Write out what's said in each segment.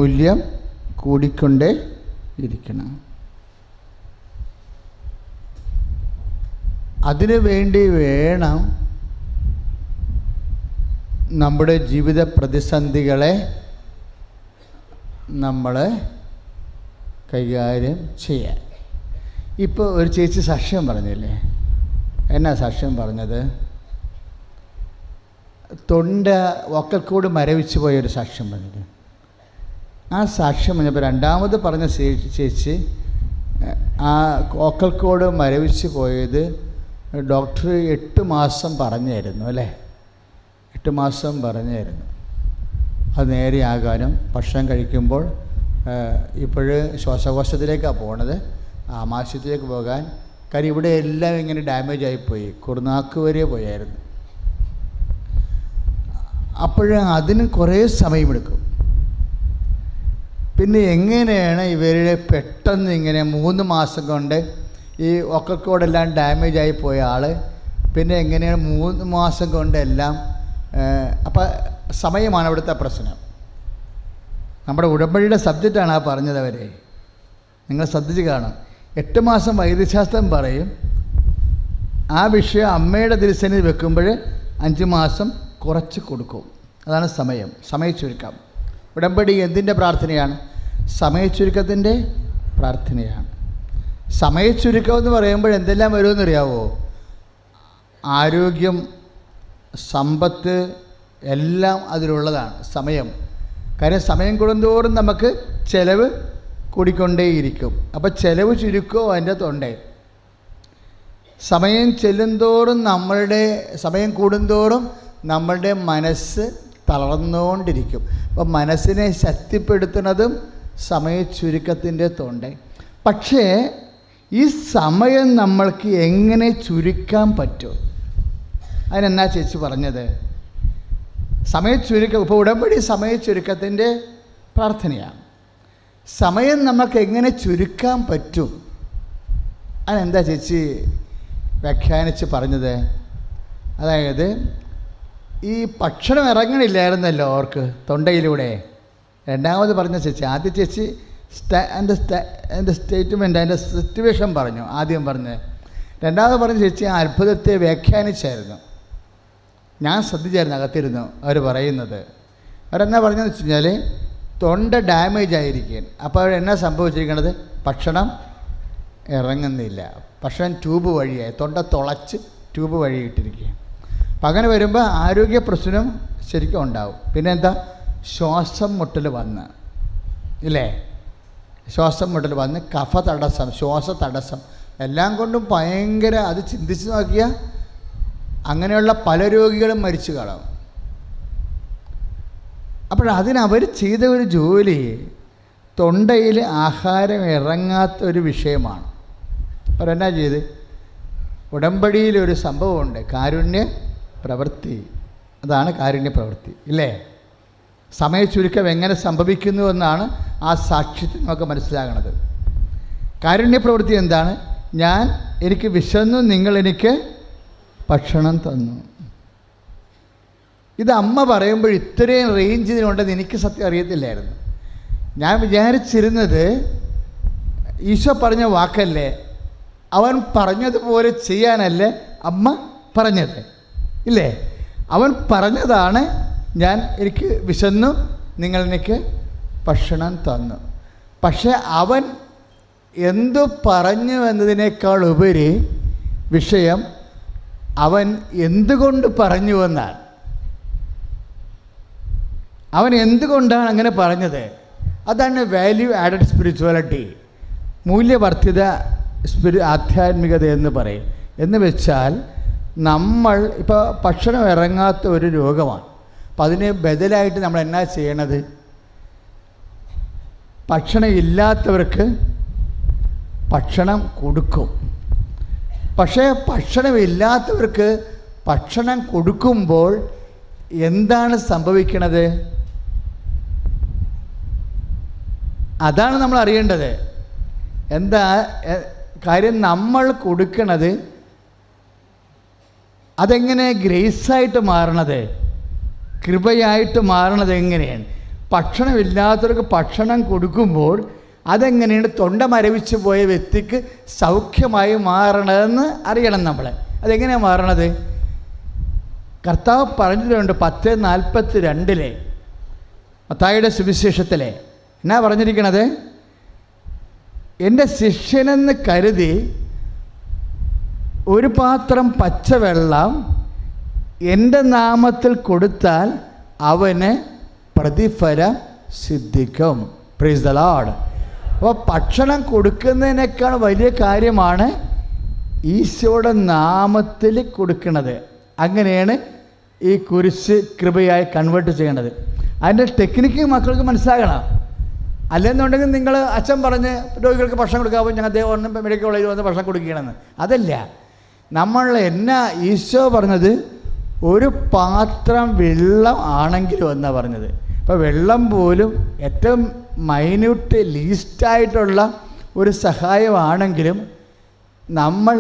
തുല്യം കൂടിക്കൊണ്ടേ ഇരിക്കണം. അതിനു വേണ്ടി വേണം നമ്മുടെ ജീവിത പ്രതിസന്ധികളെ നമ്മൾ കൈകാര്യം ചെയ്യാൻ. ഇപ്പോൾ ഒരു ചേച്ചി സാക്ഷ്യം പറഞ്ഞില്ലേ? എന്നാ സാക്ഷ്യം പറഞ്ഞത്? വക്കൽക്കൂട് മരവിച്ച് പോയൊരു സാക്ഷ്യം പറഞ്ഞത്. ആ സാക്ഷ്യം പറഞ്ഞപ്പോൾ രണ്ടാമത് പറഞ്ഞ ചേച്ചി ആ വക്കൽക്കൂട് മരവിച്ച് പോയത് ഡോക്ടർ 8 മാസം പറഞ്ഞായിരുന്നു അല്ലേ? 8 മാസം പറഞ്ഞായിരുന്നു. അത് നേരെയാകാനും ഭക്ഷണം കഴിക്കുമ്പോൾ ഇപ്പോഴ് ശ്വാസകോശത്തിലേക്കാണ് പോണത്, ആമാശയത്തിലേക്ക് പോകാൻ. കാര്യം ഇവിടെ എല്ലാം ഇങ്ങനെ ഡാമേജ് ആയിപ്പോയി, കുറുനാക്ക് വരെ പോയായിരുന്നു. അപ്പോൾ അതിന് കുറേ സമയമെടുക്കും. പിന്നെ എങ്ങനെയാണ് ഇവരുടെ പെട്ടെന്ന് ഇങ്ങനെ 3 മാസം കൊണ്ട് ഈ ഒക്കക്കോടെല്ലാം ഡാമേജ് ആയി പോയ ആൾ പിന്നെ എങ്ങനെയാണ് 3 മാസം കൊണ്ടെല്ലാം? അപ്പം സമയമാണ് അവിടുത്തെ പ്രശ്നം. നമ്മുടെ ഉടമ്പടിയുടെ സബ്ജക്റ്റാണ് ആ പറഞ്ഞത്. അവരെ നിങ്ങൾ ശ്രദ്ധിച്ച് കാണും. 8 മാസം വൈദ്യശാസ്ത്രം പറയും, ആ വിഷയം അമ്മയുടെ തിരുസന്നിധി വെക്കുമ്പോൾ 5 മാസം കുറച്ച് കൊടുക്കും. അതാണ് സമയച്ചുരുക്കം. ഉടമ്പടി എന്തിൻ്റെ പ്രാർത്ഥനയാണ്? സമയച്ചുരുക്കത്തിൻ്റെ പ്രാർത്ഥനയാണ്. സമയച്ചുരുക്കം എന്ന് പറയുമ്പോൾ എന്തെല്ലാം വരുമെന്നറിയാവോ? ആരോഗ്യം, സമ്പത്ത് എല്ലാം അതിലുള്ളതാണ് സമയം. കാര്യം സമയം കൂടുന്തോറും നമുക്ക് ചിലവ് കൂടിക്കൊണ്ടേയിരിക്കും. അപ്പോൾ ചിലവ് ചുരുക്കവും അതിൻ്റെ തൊണ്ടേ. സമയം ചെല്ലുന്തോറും സമയം കൂടുന്തോറും നമ്മളുടെ മനസ്സ് തളർന്നുകൊണ്ടിരിക്കും. അപ്പം മനസ്സിനെ ശക്തിപ്പെടുത്തുന്നതും സമയച്ചുരുക്കത്തിൻ്റെ തൊണ്ടേ. പക്ഷേ ഈ സമയം നമ്മൾക്ക് എങ്ങനെ ചുരുക്കാൻ പറ്റും? അതിനെന്നാ ചേച്ചി പറഞ്ഞത്? സമയച്ചുരുക്കം. ഇപ്പോൾ ഉടമ്പടി സമയച്ചുരുക്കത്തിൻ്റെ പ്രാർത്ഥനയാണ്. സമയം നമുക്ക് എങ്ങനെ ചുരുക്കാൻ പറ്റും? അതിനെന്താ ചേച്ചി വ്യാഖ്യാനിച്ച് പറഞ്ഞത്? അതായത് ഈ ഭക്ഷണം ഇറങ്ങണില്ലായിരുന്നല്ലോ അവർക്ക് തൊണ്ടയിലൂടെ. രണ്ടാമത് പറഞ്ഞ ചേച്ചി, ആദ്യ ചേച്ചി എൻ്റെ സ്റ്റേറ്റ്മെൻറ്റ്, അതിൻ്റെ സിറ്റുവേഷൻ പറഞ്ഞു ആദ്യം പറഞ്ഞ്. രണ്ടാമത് പറഞ്ഞ ചേച്ചി ആ അത്ഭുതത്തെ വ്യാഖ്യാനിച്ചായിരുന്നു. ഞാൻ ശ്രദ്ധിച്ചായിരുന്നു, അകത്തിരുന്നു അവർ പറയുന്നത്. അവരെന്നാ പറഞ്ഞതെന്ന് വെച്ച് കഴിഞ്ഞാൽ തൊണ്ട ഡാമേജ് ആയിരിക്കും. അപ്പോൾ അവരെന്നാ സംഭവിച്ചിരിക്കണത്? ഭക്ഷണം ഇറങ്ങുന്നില്ല, ഭക്ഷണം ട്യൂബ് വഴിയായി, തൊണ്ട തുളച്ച് ട്യൂബ് വഴി ഇട്ടിരിക്കുക. അപ്പം അങ്ങനെ വരുമ്പോൾ ആരോഗ്യ പ്രശ്നം ശരിക്കും ഉണ്ടാവും. പിന്നെ എന്താ? ശ്വാസം മുട്ടൽ വന്ന് ഇല്ലേ? ശ്വാസം മുട്ടൽ വന്ന് കഫ തടസ്സം, ശ്വാസ തടസ്സം എല്ലാം കൊണ്ടും ഭയങ്കര. അത് ചിന്തിച്ച് നോക്കിയാൽ അങ്ങനെയുള്ള പല രോഗികളും മരിച്ചു കാണും. അപ്പോഴതിനവർ ചെയ്ത ഒരു ജോലി തൊണ്ടയിൽ ആഹാരം ഇറങ്ങാത്ത ഒരു വിഷയമാണ്. അവരെന്നാ ചെയ്ത്? ഉടമ്പടിയിലൊരു സംഭവമുണ്ട്, കാരുണ്യ പ്രവൃത്തി. അതാണ് കാരുണ്യ പ്രവൃത്തി ഇല്ലേ? സമയച്ചുരുക്കം എങ്ങനെ സംഭവിക്കുന്നു എന്നാണ് ആ സാക്ഷ്യത്തിൽ നമുക്ക് മനസ്സിലാകണത്. കാരുണ്യ പ്രവൃത്തി എന്താണ്? എനിക്ക് വിശന്നു, നിങ്ങൾ എനിക്ക് ഭക്ഷണം തന്നു. ഇത് അമ്മ പറയുമ്പോൾ ഇത്രയും റേഞ്ച് ഇതിനുണ്ടെന്ന് എനിക്ക് സത്യം അറിയത്തില്ലായിരുന്നു. ഞാൻ വിചാരിച്ചിരുന്നത് ഈശോ പറഞ്ഞ വാക്കല്ലേ, അവൻ പറഞ്ഞതുപോലെ ചെയ്യാനല്ലേ അമ്മ പറഞ്ഞത് ഇല്ലേ? അവൻ പറഞ്ഞതാണ് എനിക്ക് വിശന്നു, നിങ്ങൾ എനിക്ക് ഭക്ഷണം തന്നു. പക്ഷെ അവൻ എന്തു പറഞ്ഞു എന്നതിനേക്കാൾ ഉപരി വിഷയം അവൻ എന്തുകൊണ്ട് പറഞ്ഞു എന്നാണ്. അവൻ എന്തുകൊണ്ടാണ് അങ്ങനെ പറഞ്ഞത്? അതാണ് വാല്യൂ ആഡഡ് സ്പിരിച്വാലിറ്റി, മൂല്യവർദ്ധിത ആധ്യാത്മികത എന്ന് പറയും. എന്ന് വെച്ചാൽ നമ്മൾ ഇപ്പോൾ ഭക്ഷണം ഇറങ്ങാത്ത ഒരു രോഗമാണ്. അപ്പം അതിന് ബദലായിട്ട് നമ്മൾ എന്നാ ചെയ്യണത്? ഭക്ഷണം ഇല്ലാത്തവർക്ക് ഭക്ഷണം കൊടുക്കും. പക്ഷേ ഭക്ഷണമില്ലാത്തവർക്ക് ഭക്ഷണം കൊടുക്കുമ്പോൾ എന്താണ് സംഭവിക്കണത്? അതാണ് നമ്മൾ അറിയേണ്ടത്. എന്താ കാര്യം? നമ്മൾ കൊടുക്കണത് അതെങ്ങനെ ഗ്രേസായിട്ട് മാറണത്, കൃപയായിട്ട് മാറണത് എങ്ങനെയാണ്? ഭക്ഷണമില്ലാത്തവർക്ക് ഭക്ഷണം കൊടുക്കുമ്പോൾ അതെങ്ങനെയാണ് തൊണ്ട മരവിച്ച് പോയ വ്യക്തിക്ക് സൗഖ്യമായി മാറണതെന്ന് അറിയണം നമ്മൾ. അതെങ്ങനെയാണ് മാറണത്? കർത്താവ് പറഞ്ഞിട്ടുണ്ട് 10:42 മത്തായിയുടെ സുവിശേഷത്തിലെ. എന്നാ പറഞ്ഞിരിക്കണത്? എൻ്റെ ശിഷ്യനെന്ന് കരുതി ഒരു പാത്രം പച്ചവെള്ളം എൻ്റെ നാമത്തിൽ കൊടുത്താൽ അവന് പ്രതിഫലം സിദ്ധിക്കും. Praise the Lord. അപ്പോൾ ഭക്ഷണം കൊടുക്കുന്നതിനേക്കാൾ വലിയ കാര്യമാണ് ഈശോയുടെ നാമത്തിൽ കൊടുക്കുന്നത്. അങ്ങനെയാണ് ഈ കുരിശ് കൃപയായി കൺവേർട്ട് ചെയ്യേണ്ടത്. അതിൻ്റെ ടെക്നിക്ക് മക്കൾക്ക് മനസ്സിലാകണം. അല്ലെന്നുണ്ടെങ്കിൽ നിങ്ങൾ അച്ഛൻ പറഞ്ഞ് രോഗികൾക്ക് ഭക്ഷണം കൊടുക്കാമ്പോൾ ഞങ്ങൾ ദേവൻ മെഡിക്കൽ കോളേജിൽ വന്ന് ഭക്ഷണം കൊടുക്കുകയാണെന്ന്. അതല്ല, നമ്മൾ എന്നാ ഈശോ പറഞ്ഞത്? ഒരു പാത്രം വെള്ളം ആണെങ്കിലും എന്നാണ് പറഞ്ഞത്. ഇപ്പോൾ വെള്ളം പോലും ഏറ്റവും മൈന്യൂട്ട് ലീസ്റ്റായിട്ടുള്ള ഒരു സഹായമാണെങ്കിലും നമ്മൾ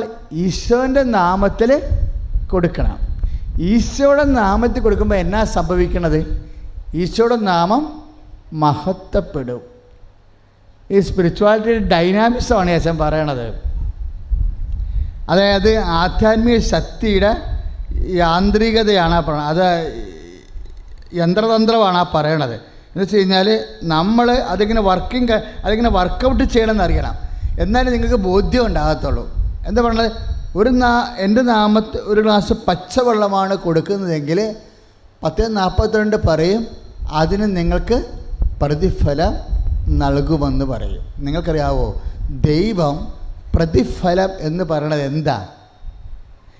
ഈശോൻ്റെ നാമത്തിൽ കൊടുക്കണം. ഈശോയുടെ നാമത്തിൽ കൊടുക്കുമ്പോൾ എന്നാ സംഭവിക്കണത്? ഈശോയുടെ നാമം മഹത്വപ്പെടും. ഈ സ്പിരിച്വാലിറ്റി ഡൈനാമിക്സമാണ് അച്ഛൻ പറയണത്. അതായത് ആധ്യാത്മിക ശക്തിയുടെ യാന്ത്രികതയാണ് പറയണത്. അത് യന്ത്രതന്ത്രമാണ് ആ പറയണത്. എന്ന് വെച്ച് കഴിഞ്ഞാൽ നമ്മൾ അതിങ്ങനെ വർക്കൗട്ട് ചെയ്യണമെന്ന് അറിയണം. എന്നാലും നിങ്ങൾക്ക് ബോധ്യം ഉണ്ടാകത്തുള്ളൂ. എന്താ പറയണത്? എൻ്റെ നാമത്തിൽ ഒരു ഗ്ലാസ് പച്ചവെള്ളമാണ് കൊടുക്കുന്നതെങ്കിൽ 10:42 പറയും അതിന് നിങ്ങൾക്ക് പ്രതിഫലം നൽകുമെന്ന് പറയും. നിങ്ങൾക്കറിയാവോ ദൈവം പ്രതിഫലം എന്ന് പറയണത് എന്താ?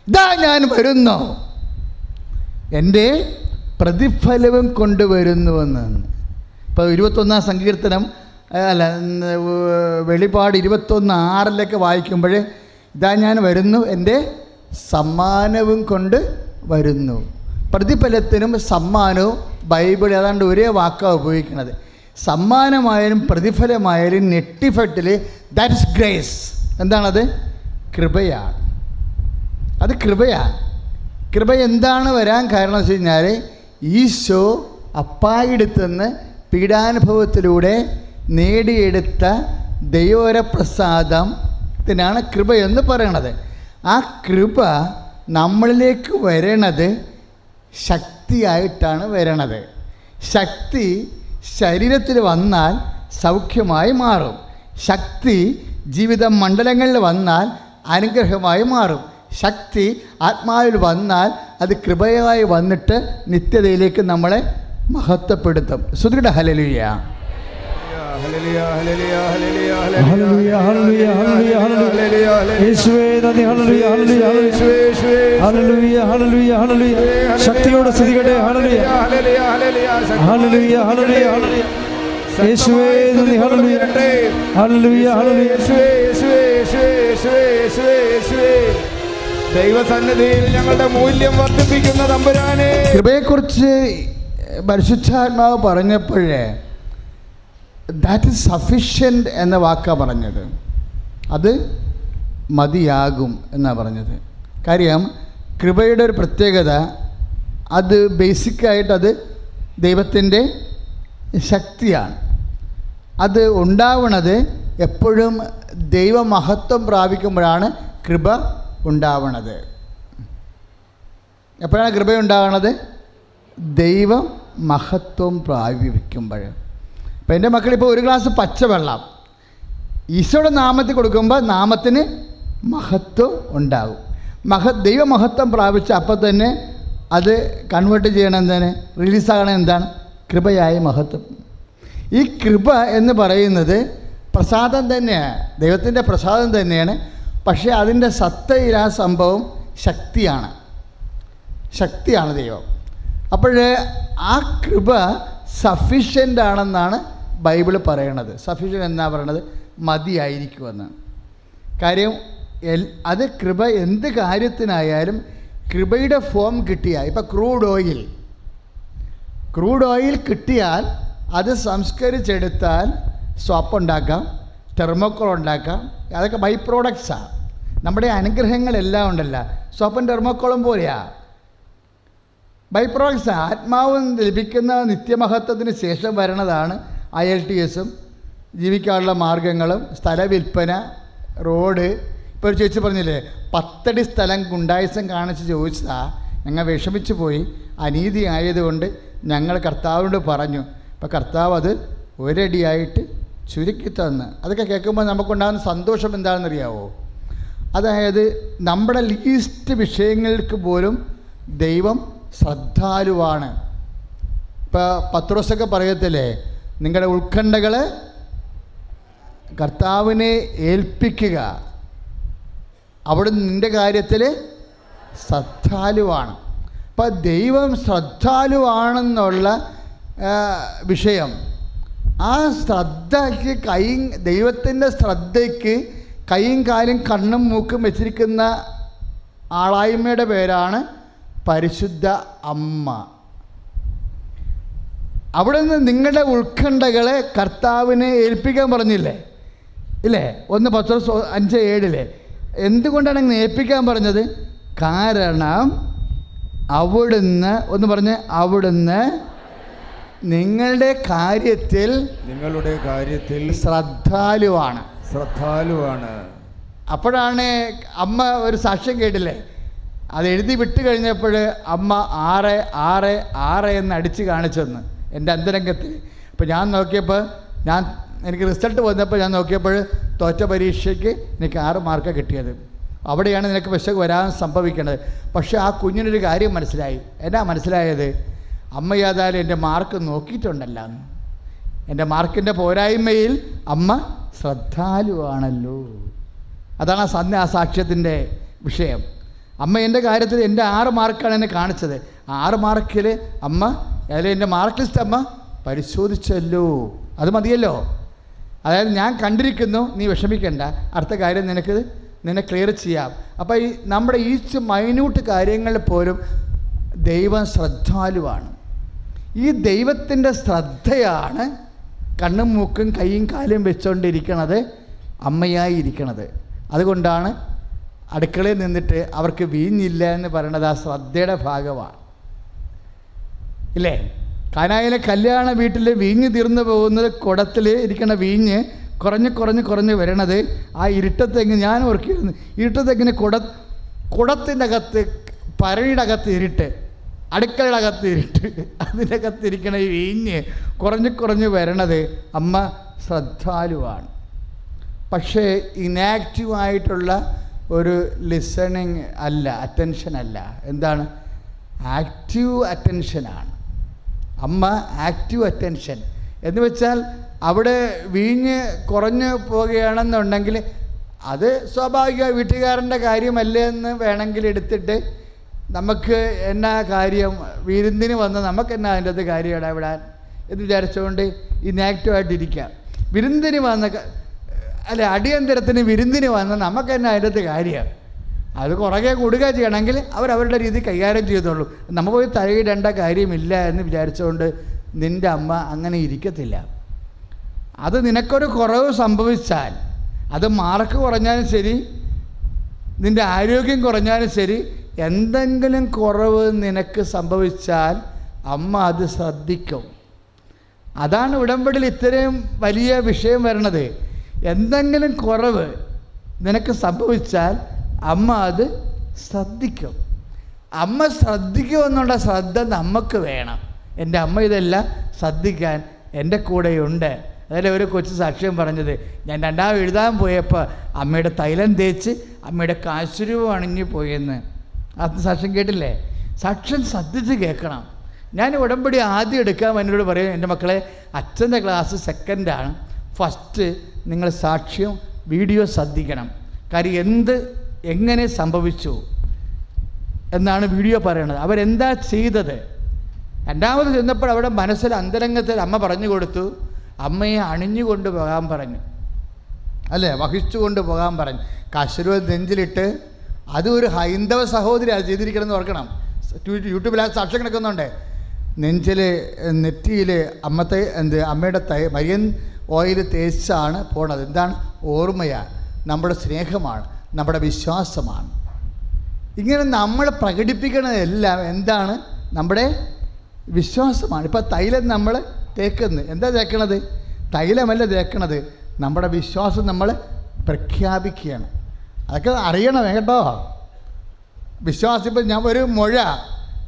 ഇതാ ഞാൻ വരുന്നു, എൻ്റെ പ്രതിഫലവും കൊണ്ടുവരുന്നുവെന്ന്. ഇപ്പോൾ 21-ാം സങ്കീർത്തനം വെളിപാട് 21:6 വായിക്കുമ്പോൾ ഇതാ ഞാൻ വരുന്നു, എൻ്റെ സമ്മാനവും കൊണ്ട് വരുന്നു. പ്രതിഫലത്തിനും സമ്മാനവും ബൈബിൾ ഏതാണ്ട് ഒരേ വാക്കാണ് ഉപയോഗിക്കുന്നത്. സമ്മാനമായാലും പ്രതിഫലമായാലും നെറ്റിഫെട്ടിൽ ദാറ്റ്സ് ഗ്രേസ്. എന്താണത്? കൃപയാണ്. അത് കൃപയാണ്. കൃപ എന്താണ് വരാൻ കാരണം വെച്ച് കഴിഞ്ഞാൽ ഈശോ അപ്പായിടത്തുനിന്ന് പീഡാനുഭവത്തിലൂടെ നേടിയെടുത്ത ദൈവപ്രസാദത്തിനാണ് കൃപയെന്ന് പറയണത്. ആ കൃപ നമ്മളിലേക്ക് വരണത് ശക്തിയായിട്ടാണ് വരണത്. ശക്തി ശരീരത്തിൽ വന്നാൽ സൗഖ്യമായി മാറും. ശക്തി ജീവിത മണ്ഡലങ്ങളിൽ വന്നാൽ അനുഗ്രഹമായി മാറും. ശക്തി ആത്മാവിൽ വന്നാൽ അത് കൃപയായി വന്നിട്ട് നിത്യതയിലേക്ക് നമ്മളെ മഹത്വപ്പെടുത്തും. ശ്രുതിയുടെ ഹല്ലേലൂയ. ശക്തിയോടെ സ്തുതിക്കട്ടെ. ദൈവസന്നിധിയിൽ ഞങ്ങളുടെ മൂല്യം വർദ്ധിപ്പിക്കുന്ന തമ്പുരാനെ. കൃപയെക്കുറിച്ച് പരിശുദ്ധാത്മാവ് പറഞ്ഞപ്പോഴേ ദാറ്റ് ഈസ് സഫിഷ്യൻ്റ് എന്ന വാക്കാണ് പറഞ്ഞത്. അത് മതിയാകും എന്നാണ് പറഞ്ഞത്. കാര്യം കൃപയുടെ ഒരു പ്രത്യേകത, അത് ബേസിക്കായിട്ടത് ദൈവത്തിൻ്റെ ശക്തിയാണ്. അത് ഉണ്ടാവണത് എപ്പോഴും ദൈവമഹത്വം പ്രാപിക്കുമ്പോഴാണ് കൃപ ഉണ്ടാവണത്. എപ്പോഴാണ് കൃപ ഉണ്ടാവണത്? ദൈവം മഹത്വം പ്രാപിക്കുമ്പോൾ. ഇപ്പം എൻ്റെ മക്കളിപ്പോൾ ഒരു ഗ്ലാസ് പച്ചവെള്ളം ഈശോയുടെ നാമത്തിൽ കൊടുക്കുമ്പോൾ നാമത്തിന് മഹത്വം ഉണ്ടാകും. ദൈവമഹത്വം പ്രാപിച്ച അപ്പം തന്നെ അത് കൺവേർട്ട് ചെയ്യണം. എന്താണ്? റിലീസാകണം. എന്താണ്? കൃപയായ മഹത്വം. ഈ കൃപ എന്ന് പറയുന്നത് പ്രസാദം തന്നെയാണ്, ദൈവത്തിൻ്റെ പ്രസാദം തന്നെയാണ്. പക്ഷേ അതിൻ്റെ സത്തയിൽ ആ സംഭവം ശക്തിയാണ്. ശക്തിയാണ് ദൈവം. അപ്പോൾ ആ കൃപ സഫിഷ്യൻ്റ് ആണെന്നാണ് ബൈബിൾ പറയണത്. സഫിഷ്യൻ്റ് എന്നാണ് പറയണത്? മതിയായിരിക്കുമെന്ന്. കാര്യം അത് കൃപ എന്ത് കാര്യത്തിനായാലും കൃപയുടെ ഫോം കിട്ടിയാൽ, ഇപ്പോൾ ക്രൂഡ് ഓയിൽ കിട്ടിയാൽ അത് സംസ്കരിച്ചെടുത്താൽ സോപ്പ് ഉണ്ടാക്കാം, തെർമോക്കോൾ ഉണ്ടാക്കാം. അതൊക്കെ ബൈ പ്രോഡക്ട്സാണ്. നമ്മുടെ അനുഗ്രഹങ്ങളെല്ലാം ഉണ്ടല്ല സോപ്പും തെർമോക്കോളും പോലെയാ. By products. ആത്മാവ് ലഭിക്കുന്ന നിത്യമഹത്വത്തിന് ശേഷം വരണതാണ് IELTSഉം ജീവിക്കാനുള്ള മാർഗങ്ങളും സ്ഥലവിൽപ്പന, റോഡ്. ഇപ്പോൾ ഒരു ചേച്ചി പറഞ്ഞില്ലേ, 10 അടി സ്ഥലം ഗുണ്ടായിസം കാണിച്ച് ചോദിച്ചതാ, ഞങ്ങൾ വിഷമിച്ചു പോയി, അനീതി ആയതുകൊണ്ട് ഞങ്ങൾ കർത്താവിനോട് പറഞ്ഞു. അപ്പോൾ കർത്താവ് അത് 1 അടിയായിട്ട് ചുരുക്കി തന്ന്. അതൊക്കെ കേൾക്കുമ്പോൾ നമുക്കുണ്ടാകുന്ന സന്തോഷം എന്താണെന്നറിയാവോ? അതായത് നമ്മുടെ ലീസ്റ്റ് വിഷയങ്ങൾക്ക് പോലും ദൈവം ശ്രദ്ധാലുവാണ്. ഇപ്പോൾ പത്രോസൊക്കെ പറയത്തില്ലേ, നിങ്ങളുടെ ഉത്കണ്ഠകൾ കർത്താവിനെ ഏൽപ്പിക്കുക, അവിടെ നിൻ്റെ കാര്യത്തിൽ ശ്രദ്ധാലുവാണ്. അപ്പം ദൈവം ശ്രദ്ധാലുവാണെന്നുള്ള വിഷയം, ആ ശ്രദ്ധയ്ക്ക് ദൈവത്തിൻ്റെ ശ്രദ്ധയ്ക്ക് കൈയും കാലും കണ്ണും മൂക്കും വെച്ചിരിക്കുന്ന ആളായ്മയുടെ പേരാണ് പരിശുദ്ധ അമ്മ. അവിടെ നിന്ന് നിങ്ങളുടെ ഉത്കണ്ഠകളെ കർത്താവിനെ ഏൽപ്പിക്കാൻ പറഞ്ഞില്ലേ? ഇല്ലേ? 1 പത്രോസ് 5:7 എന്തുകൊണ്ടാണ് അങ്ങനെ ഏൽപ്പിക്കാൻ പറഞ്ഞത്? കാരണം അവിടുന്ന് ഒന്ന് പറഞ്ഞ്, അവിടുന്ന് നിങ്ങളുടെ കാര്യത്തിൽ ശ്രദ്ധാലുവാണ്. അപ്പോഴാണ് അമ്മ ഒരു സാക്ഷ്യം കേട്ടില്ലേ, അത് എഴുതി വിട്ട് കഴിഞ്ഞപ്പോൾ അമ്മ 6 എന്ന് അടിച്ച് കാണിച്ചെന്ന് എൻ്റെ അന്തരംഗത്തിൽ. അപ്പോൾ ഞാൻ നോക്കിയപ്പോൾ, എനിക്ക് റിസൾട്ട് വന്നപ്പോൾ ഞാൻ നോക്കിയപ്പോൾ തോറ്റ പരീക്ഷയ്ക്ക് എനിക്ക് 6 മാർക്ക് കിട്ടിയത്. അവിടെയാണ് നിനക്ക് വിശക് വരാൻ സംഭവിക്കേണ്ടത്. പക്ഷേ ആ കുഞ്ഞിനൊരു കാര്യം മനസ്സിലായി. എന്നാ മനസ്സിലായത്? അമ്മ ഏതായാലും എൻ്റെ മാർക്ക് നോക്കിയിട്ടുണ്ടല്ലോ, എൻ്റെ മാർക്കിൻ്റെ പോരായ്മയിൽ അമ്മ ശ്രദ്ധാലുവാണല്ലോ. അതാണ് ആ സാക്ഷ്യത്തിൻ്റെ വിഷയം. അമ്മ എൻ്റെ കാര്യത്തിൽ എൻ്റെ 6 മാർക്കാണ് എന്നെ കാണിച്ചത്. 6 മാർക്കിൽ അമ്മ, അതിൽ എൻ്റെ മാർക്ക് ലിസ്റ്റ് അമ്മ പരിശോധിച്ചല്ലോ. അത് മതിയല്ലോ. അതായത് ഞാൻ കണ്ടിരിക്കുന്നു, നീ വിഷമിക്കേണ്ട, അടുത്ത കാര്യം നിന്നെ ക്ലിയർ ചെയ്യാം. അപ്പോൾ നമ്മുടെ മൈന്യൂട്ട് കാര്യങ്ങളിൽ പോലും ദൈവം ശ്രദ്ധാലുവാണ്. ഈ ദൈവത്തിൻ്റെ ശ്രദ്ധയാണ് കണ്ണും മൂക്കും കൈയും കാലും വെച്ചുകൊണ്ടിരിക്കണത്, അമ്മയായി ഇരിക്കണത്. അതുകൊണ്ടാണ് അടുക്കളയിൽ നിന്നിട്ട് അവർക്ക് വീഞ്ഞില്ല എന്ന് പറയണത് ആ ശ്രദ്ധയുടെ ഭാഗമാണ്. ഇല്ലേ? കാനായിലെ കല്യാണ വീട്ടിൽ വീഞ്ഞ് തീർന്നു പോകുന്നത്, കുടത്തിൽ ഇരിക്കണ വീഞ്ഞ് കുറഞ്ഞ് വരണത് ആ ഇരുട്ടത്തെങ്ങ്, ഞാൻ ഓർക്കിയിരുന്നു, ഇരുട്ടത്തെങ്ങിനെ കുടത്തിൻ്റെ അകത്ത്, പരയുടെ അകത്ത് ഇരുട്ട്, അടുക്കളയുടെ അകത്ത് ഇരുട്ട്, അതിൻ്റെ അകത്തിരിക്കണ ഈ വീഞ്ഞ് കുറഞ്ഞ് വരണത് അമ്മ ശ്രദ്ധാലുവാണ്. പക്ഷേ ഇനാക്റ്റീവായിട്ടുള്ള ഒരു ലിസണിങ് അല്ല, അറ്റൻഷൻ അല്ല. എന്താണ്? ആക്റ്റീവ് അറ്റൻഷനാണ്. അമ്മ ആക്റ്റീവ് അറ്റൻഷൻ എന്ന് വെച്ചാൽ അവിടെ വീഞ്ഞ് കുറഞ്ഞു പോവുകയാണെന്നുണ്ടെങ്കിൽ അത് സ്വാഭാവിക വീട്ടുകാരൻ്റെ കാര്യമല്ലേ എന്ന് വേണമെങ്കിൽ എടുത്തിട്ട് നമുക്ക് എന്നാ കാര്യം, വിരുന്നിന് വന്ന് നമുക്കെന്നാ അതിൻ്റെ അത് കാര്യം ഇടപെടാൻ എന്ന് വിചാരിച്ചുകൊണ്ട് ഇനാക്റ്റീവായിട്ടിരിക്കാം. വിരുന്നിന് വന്ന അടിയന്തരത്തിന് വിരുന്നിന് വന്ന് നമുക്കെന്നാ അതിൻ്റെ അത് കാര്യം, അത് കുറകെ കൂടുക ചെയ്യണമെങ്കിൽ അവരവരുടെ രീതി കൈകാര്യം ചെയ്തോളൂ, നമ്മൾ പോയി തലയിടേണ്ട കാര്യമില്ല എന്ന് വിചാരിച്ചുകൊണ്ട് നിൻ്റെ അമ്മ അങ്ങനെ ഇരിക്കത്തില്ല. അത് നിനക്കൊരു കുറവ് സംഭവിച്ചാൽ, അത് മാർക്ക് കുറഞ്ഞാലും ശരി, നിൻ്റെ ആരോഗ്യം കുറഞ്ഞാലും ശരി, എന്തെങ്കിലും കുറവ് നിനക്ക് സംഭവിച്ചാൽ അമ്മ അത് ശ്രദ്ധിക്കും. അതാണ് ഉടമ്പടിയിൽ ഇത്രയും വലിയ വിഷയം വരണത്. എന്തെങ്കിലും കുറവ് നിനക്ക് സംഭവിച്ചാൽ അമ്മ അത് ശ്രദ്ധിക്കും. അമ്മ ശ്രദ്ധിക്കുമെന്നുള്ള ശ്രദ്ധ നമുക്ക് വേണം. എൻ്റെ അമ്മ ഇതെല്ലാം ശ്രദ്ധിക്കാൻ എൻ്റെ കൂടെയുണ്ട്. അതിൽ ഒരു കൊച്ചു സാക്ഷ്യം പറഞ്ഞത്, ഞാൻ 2ാം എഴുതാൻ പോയപ്പോൾ അമ്മയുടെ തൈലം തേച്ച് അമ്മയുടെ കാശുരൂപം അണിഞ്ഞു പോയെന്ന്. അത് സാക്ഷ്യം കേട്ടില്ലേ? സാക്ഷ്യം ശ്രദ്ധിച്ച് കേൾക്കണം. ഞാൻ ഉടമ്പടി ആദ്യം എടുക്കാൻ എന്നോട് പറയും, എൻ്റെ മക്കളെ അച്ഛൻ്റെ ക്ലാസ് സെക്കൻഡാണ്, ഫസ്റ്റ് നിങ്ങൾ സാക്ഷ്യം വീഡിയോ ശ്രദ്ധിക്കണം. കാര്യം എങ്ങനെ സംഭവിച്ചു എന്നാണ് വീഡിയോ പറയണത്, അവരെന്താ ചെയ്തത്. 2ാമത് ചെന്നപ്പോൾ അവിടെ മനസ്സിൽ അന്തരംഗത്തിൽ അമ്മ പറഞ്ഞു കൊടുത്തു, അമ്മയെ അണിഞ്ഞുകൊണ്ട് പോകാൻ പറഞ്ഞു, അല്ലേ, വഹിച്ചു കൊണ്ട് പോകാൻ പറഞ്ഞു. കശുരുവ നെഞ്ചിലിട്ട്, അതും ഒരു ഹൈന്ദവ സഹോദരി അത് ചെയ്തിരിക്കണമെന്ന് ഓർക്കണം. യൂട്യൂബിൽ ആ സാക്ഷ്യം കിടക്കുന്നുണ്ട്. നെറ്റിയിൽ അമ്മയുടെ മരിയൻ ഓയിൽ തേച്ചാണ് പോണത്. എന്താണ്? ഓർമ്മയാണ്, നമ്മുടെ സ്നേഹമാണ്, നമ്മുടെ വിശ്വാസമാണ്. ഇങ്ങനെ നമ്മൾ പ്രകടിപ്പിക്കുന്നതെല്ലാം എന്താണ്? നമ്മുടെ വിശ്വാസമാണ്. ഇപ്പോൾ തൈലം നമ്മൾ തേക്കുന്നത്, എന്താ തേക്കണത്? തൈലമല്ല തേക്കണത്, നമ്മുടെ വിശ്വാസം നമ്മൾ പ്രഖ്യാപിക്കുകയാണ്. അതൊക്കെ അറിയണം കേട്ടോ. വിശ്വാസം, ഇപ്പം ഞാൻ ഒരു മുഴ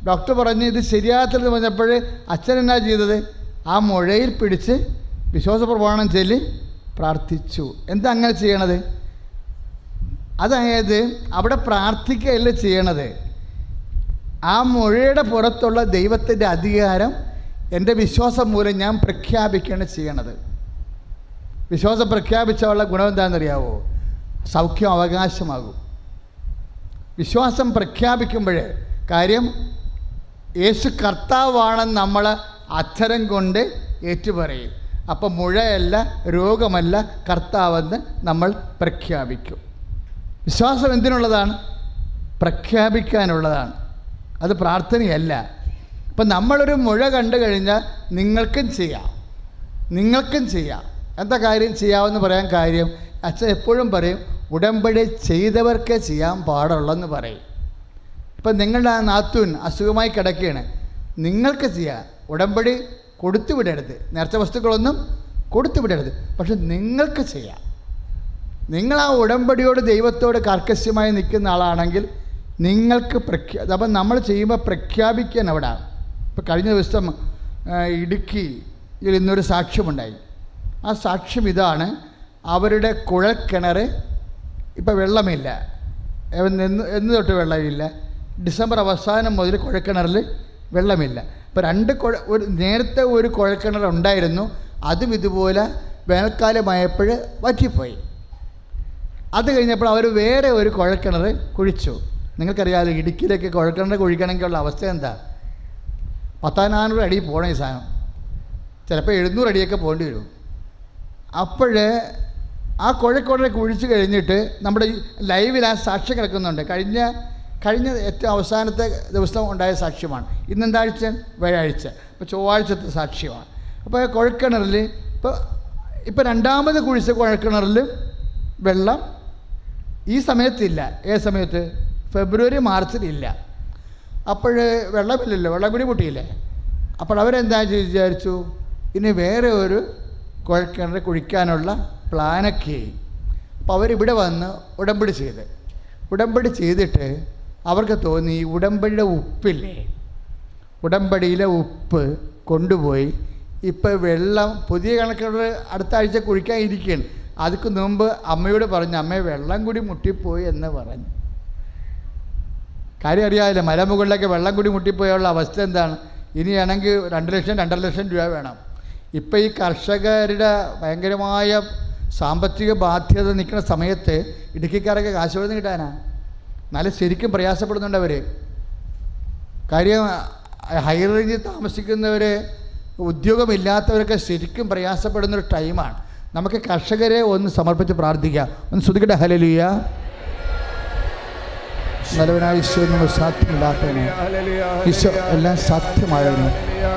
ഡോക്ടർ പറഞ്ഞ് ഇത് ശരിയാകത്തില്ലെന്ന് പറഞ്ഞപ്പോൾ അച്ഛൻ എന്നാ ചെയ്തത്? ആ മുഴയിൽ പിടിച്ച് വിശ്വാസ പ്രമാണം ചൊല്ലി പ്രാർത്ഥിച്ചു. എന്താ അങ്ങനെ ചെയ്യണത്? അതായത് അവിടെ പ്രാർത്ഥിക്കുകയല്ല ചെയ്യണത്, ആ മുഴയുടെ പുറത്തുള്ള ദൈവത്തിൻ്റെ അധികാരം എൻ്റെ വിശ്വാസം മൂലം ഞാൻ പ്രഖ്യാപിക്കുകയാണ് ചെയ്യണത്. വിശ്വാസം പ്രഖ്യാപിച്ചുള്ള ഗുണം എന്താണെന്നറിയാവോ? സൗഖ്യം അവകാശമാകും. വിശ്വാസം പ്രഖ്യാപിക്കുമ്പോൾ കാര്യം യേശു കർത്താവാണെന്ന് നമ്മൾ അക്ഷരം കൊണ്ട് ഏറ്റുപറയും. അപ്പം മുഴയല്ല, രോഗമല്ല, കർത്താവെന്ന് നമ്മൾ പ്രഖ്യാപിക്കും. വിശ്വാസം എന്തിനുള്ളതാണ്? പ്രഖ്യാപിക്കാനുള്ളതാണ്, അത് പ്രാർത്ഥനയല്ല. ഇപ്പം നമ്മളൊരു മുഴ കണ്ടു കഴിഞ്ഞാൽ നിങ്ങൾക്കും ചെയ്യാം, നിങ്ങൾക്കും ചെയ്യാം. എന്താ കാര്യം ചെയ്യാമെന്ന് പറയാൻ കാര്യം? അച്ഛൻ എപ്പോഴും പറയും ഉടമ്പടി ചെയ്തവർക്കേ ചെയ്യാൻ പാടുള്ളെന്ന് പറയും. ഇപ്പം നിങ്ങളുടെ ആ നാത്തൂൻ അസുഖമായി കിടക്കുകയാണ്, നിങ്ങൾക്ക് ചെയ്യാം. ഉടമ്പടി കൊടുത്തു വിടരുത്, നേർച്ച വസ്തുക്കളൊന്നും കൊടുത്തു വിടരുത്, പക്ഷെ നിങ്ങൾക്ക് ചെയ്യാം. നിങ്ങൾ ആ ഉടമ്പടിയോട് ദൈവത്തോട് കർക്കശ്യമായി നിൽക്കുന്ന ആളാണെങ്കിൽ നിങ്ങൾക്ക് അപ്പം നമ്മൾ ചെയ്യുമ്പോൾ പ്രഖ്യാപിക്കാൻ അവിടെ. ഇപ്പോൾ കഴിഞ്ഞ ദിവസം ഇടുക്കിയിൽ ഇന്നൊരു സാക്ഷ്യമുണ്ടായി. ആ സാക്ഷ്യം ഇതാണ്: അവരുടെ കുഴൽക്കിണർ ഇപ്പോൾ വെള്ളമില്ല, എന്ന് തൊട്ട് വെള്ളമില്ല, ഡിസംബർ അവസാനം മുതൽ കുഴൽക്കിണറിൽ വെള്ളമില്ല. ഇപ്പോൾ നേരത്തെ ഒരു കുഴൽക്കിണർ ഉണ്ടായിരുന്നു, അതും ഇതുപോലെ വേനൽക്കാലമായപ്പോൾ വറ്റിപ്പോയി. അത് കഴിഞ്ഞപ്പോൾ അവർ വേറെ ഒരു കുഴൽക്കിണർ കുഴിച്ചു. നിങ്ങൾക്കറിയാമല്ലോ ഇടുക്കിയിലേക്ക് കുഴൽക്കിണർ കുഴിക്കണമെങ്കിലുള്ള അവസ്ഥ എന്താ? 1400 അടി പോകണം ഈ സാധനം, ചിലപ്പോൾ 700 അടിയൊക്കെ പോകേണ്ടി വരും. അപ്പോൾ ആ കുഴൽക്കിണർ കുഴിച്ച് കഴിഞ്ഞിട്ട് നമ്മുടെ ലൈവിൽ ആ സാക്ഷ്യം കിടക്കുന്നുണ്ട്. കഴിഞ്ഞ ഏറ്റവും അവസാനത്തെ ദിവസം ഉണ്ടായ സാക്ഷ്യമാണ്. ഇന്നെന്താഴ്ച? വ്യാഴാഴ്ച. ഇപ്പോൾ ചൊവ്വാഴ്ചത്തെ സാക്ഷ്യമാണ്. അപ്പോൾ കുഴൽക്കിണറിൽ ഇപ്പോൾ രണ്ടാമത് കുഴിച്ച കുഴൽക്കിണറിൽ വെള്ളം ഈ സമയത്തില്ല. ഏത് സമയത്ത്? ഫെബ്രുവരി മാർച്ചിലില്ല. അപ്പോൾ വെള്ളമില്ലല്ലോ, വെള്ളം കൂടി പൊട്ടിയില്ലേ. അപ്പോൾ അവരെന്താ വിചാരിച്ചു, ഇനി വേറെ ഒരു കുഴൽക്കിണർ കുഴിക്കാനുള്ള പ്ലാനൊക്കെ. അപ്പോൾ അവരിവിടെ വന്ന് ഉടമ്പടി ചെയ്തിട്ട് അവർക്ക് തോന്നി ഉടമ്പടിയുടെ ഉപ്പില്ലേ, ഉടമ്പടിയിലെ ഉപ്പ് കൊണ്ടുപോയി ഇപ്പോൾ വെള്ളം പുതിയ കിണർ അടുത്ത ആഴ്ച കുഴിക്കാൻ ഇരിക്കുകയാണ്. അതിക്ക് മുമ്പ് അമ്മയോട് പറഞ്ഞു, അമ്മയെ വെള്ളം കൂടി മുട്ടിപ്പോയി എന്ന് പറഞ്ഞു. കാര്യം അറിയാമല്ലോ, മലമുകളിലൊക്കെ വെള്ളം കൂടി മുട്ടിപ്പോയുള്ള അവസ്ഥ എന്താണ്? ഇനിയാണെങ്കിൽ 2 ലക്ഷം 2.5 ലക്ഷം രൂപ വേണം. ഇപ്പോൾ ഈ കർഷകരുടെ ഭയങ്കരമായ സാമ്പത്തിക ബാധ്യത നിൽക്കുന്ന സമയത്ത് ഇടുക്കിക്കാരൊക്കെ കാശ് എവിടെ നിന്ന് കിട്ടാനാ? നല്ല ശരിക്കും പ്രയാസപ്പെടുന്നുണ്ട് അവർ. കാര്യം ഹൈ റേഞ്ചിൽ താമസിക്കുന്നവർ, ഉദ്യോഗമില്ലാത്തവരൊക്കെ ശരിക്കും പ്രയാസപ്പെടുന്നൊരു ടൈമാണ്. നമുക്ക് കർഷകരെ ഒന്ന് സമർപ്പിച്ച് പ്രാർത്ഥിക്കാം. ഒന്ന് സ്തുതിക്കട്ടെ. ഹല്ലേലൂയ. നല്ലവനായ ഈശോ, നമ്മൾ സാധ്യമില്ലാത്തവനെ ഈശോ എല്ലാം സാധ്യമായവനെ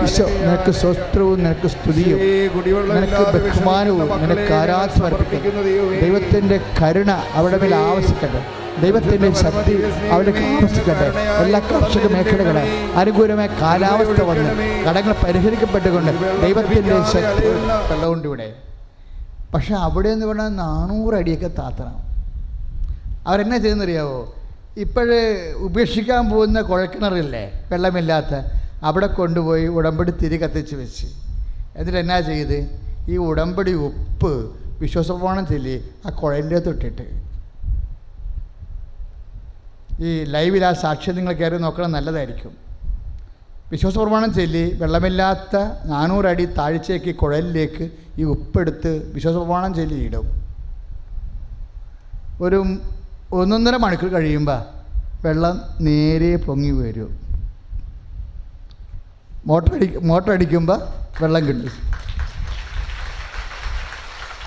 ഈശോ, നിനക്ക് സ്വസ്ത്രവും നിനക്ക് സ്തുതിയും നിനക്ക് ബഹുമാനവും നിനക്ക് ആരാധന അർപ്പിക്കുന്നു. ദൈവത്തിൻ്റെ കരുണ അവിടെ മേൽ ആവശ്യിക്കട്ടെ, ദൈവത്തിൻ്റെ ശക്തി അവിടെ ആവശ്യിക്കട്ടെ. എല്ലാ കാർഷിക മേഖലകളെ അനുകൂലമായ കാലാവസ്ഥ വന്ന് കടങ്ങൾ പരിഹരിക്കപ്പെട്ടുകൊണ്ട് ദൈവത്തിൻ്റെ ശക്തി വെള്ളമുണ്ട് ഇവിടെ. പക്ഷെ അവിടെ എന്ന് പറഞ്ഞാൽ 400 അടിയൊക്കെ താത്തണം. അവരെന്നാ ചെയ്യുന്നറിയാവോ? ഇപ്പോഴേ ഉപേക്ഷിക്കാൻ പോകുന്ന കുഴൽക്കിണറില്ലേ, വെള്ളമില്ലാത്ത, അവിടെ കൊണ്ടുപോയി ഉടമ്പടി തിരി കത്തിച്ച് വെച്ച്. എന്നിട്ട് എന്നാ ചെയ്ത്, ഈ ഉടമ്പടി ഉപ്പ് വിശ്വാസപ്രമാണം ചൊല്ലി ആ കുഴലിൻ്റെ തൊട്ടിട്ട്. ഈ ലൈവിൽ ആ സാക്ഷ്യം നിങ്ങൾ കയറി നോക്കണം, നല്ലതായിരിക്കും. വിശ്വാസപ്രമാണം ചൊല്ലി വെള്ളമില്ലാത്ത 400 അടി താഴ്ചയ്ക്ക് കുഴലിലേക്ക് ഈ ഉപ്പെടുത്ത് വിശ്വാസപ്രമാണം ചൊല്ലി ഇടും. ഒരു 1.5 മണിക്കൂർ കഴിയുമ്പോൾ വെള്ളം നേരെ പൊങ്ങി വരും. മോട്ടർ അടിക്കുമ്പോൾ വെള്ളം കിട്ടും.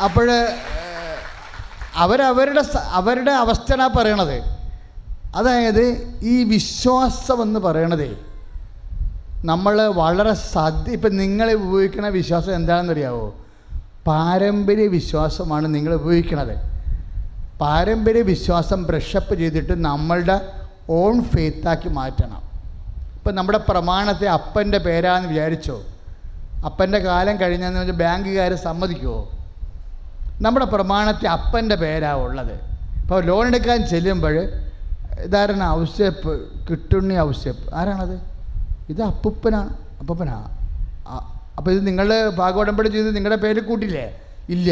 അപ്പോൾ അവരുടെ അവസ്ഥയാണ് പറയണത്. അതായത് ഈ വിശ്വാസമെന്ന് പറയണതേ നമ്മൾ വളരെ ഇപ്പം നിങ്ങൾ ഉപയോഗിക്കുന്ന വിശ്വാസം എന്താണെന്നറിയാവോ? പാരമ്പര്യ വിശ്വാസമാണ് നിങ്ങൾ ഉപയോഗിക്കുന്നത്. പാരമ്പര്യ വിശ്വാസം ബ്രഷപ്പ് ചെയ്തിട്ട് നമ്മളുടെ ഓൺ ഫെയ്ത്താക്കി മാറ്റണം. ഇപ്പം നമ്മുടെ പ്രമാണത്തെ അപ്പൻ്റെ പേരാന്ന് വിചാരിച്ചോ? അപ്പൻ്റെ കാലം കഴിഞ്ഞെന്ന് വെച്ചാൽ ബാങ്കുകാർ സമ്മതിക്കുമോ? നമ്മുടെ പ്രമാണത്തെ അപ്പൻ്റെ പേരാണ് ഉള്ളത്. ഇപ്പോൾ ലോൺ എടുക്കാൻ ചെല്ലുമ്പോൾ ഇതാരാണ്? ഔസേപ്പ്, കിട്ടുണ്ണി ഔസേപ്പ്. ആരാണത്? ഇത് അപ്പൂപ്പനാ. അപ്പോൾ ഇത് നിങ്ങൾ ഭാഗോടമ്പടി ചെയ്ത് നിങ്ങളുടെ പേരിൽ കൂട്ടില്ലേ? ഇല്ല.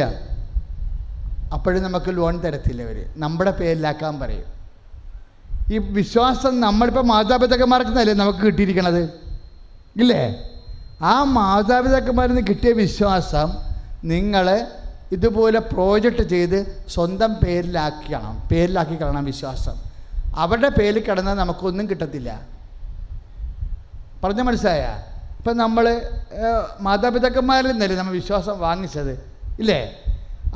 അപ്പോഴും നമുക്ക് ലോൺ തരത്തില്ല. അവർ നമ്മുടെ പേരിലാക്കാൻ പറയും. ഈ വിശ്വാസം നമ്മളിപ്പോൾ മാതാപിതാക്കന്മാർക്കെന്നല്ലേ നമുക്ക് കിട്ടിയിരിക്കണത്, ഇല്ലേ? ആ മാതാപിതാക്കന്മാരിൽ നിന്ന് കിട്ടിയ വിശ്വാസം നിങ്ങൾ ഇതുപോലെ പ്രോജക്റ്റ് ചെയ്ത് സ്വന്തം പേരിലാക്കി കളയണം വിശ്വാസം. അവരുടെ പേരിൽ കിടന്നാൽ നമുക്കൊന്നും കിട്ടത്തില്ല. പറഞ്ഞ മനസ്സിലായ? ഇപ്പം നമ്മൾ മാതാപിതാക്കന്മാരിൽ നിന്നല്ലേ നമ്മൾ വിശ്വാസം വാങ്ങിച്ചത്, ഇല്ലേ?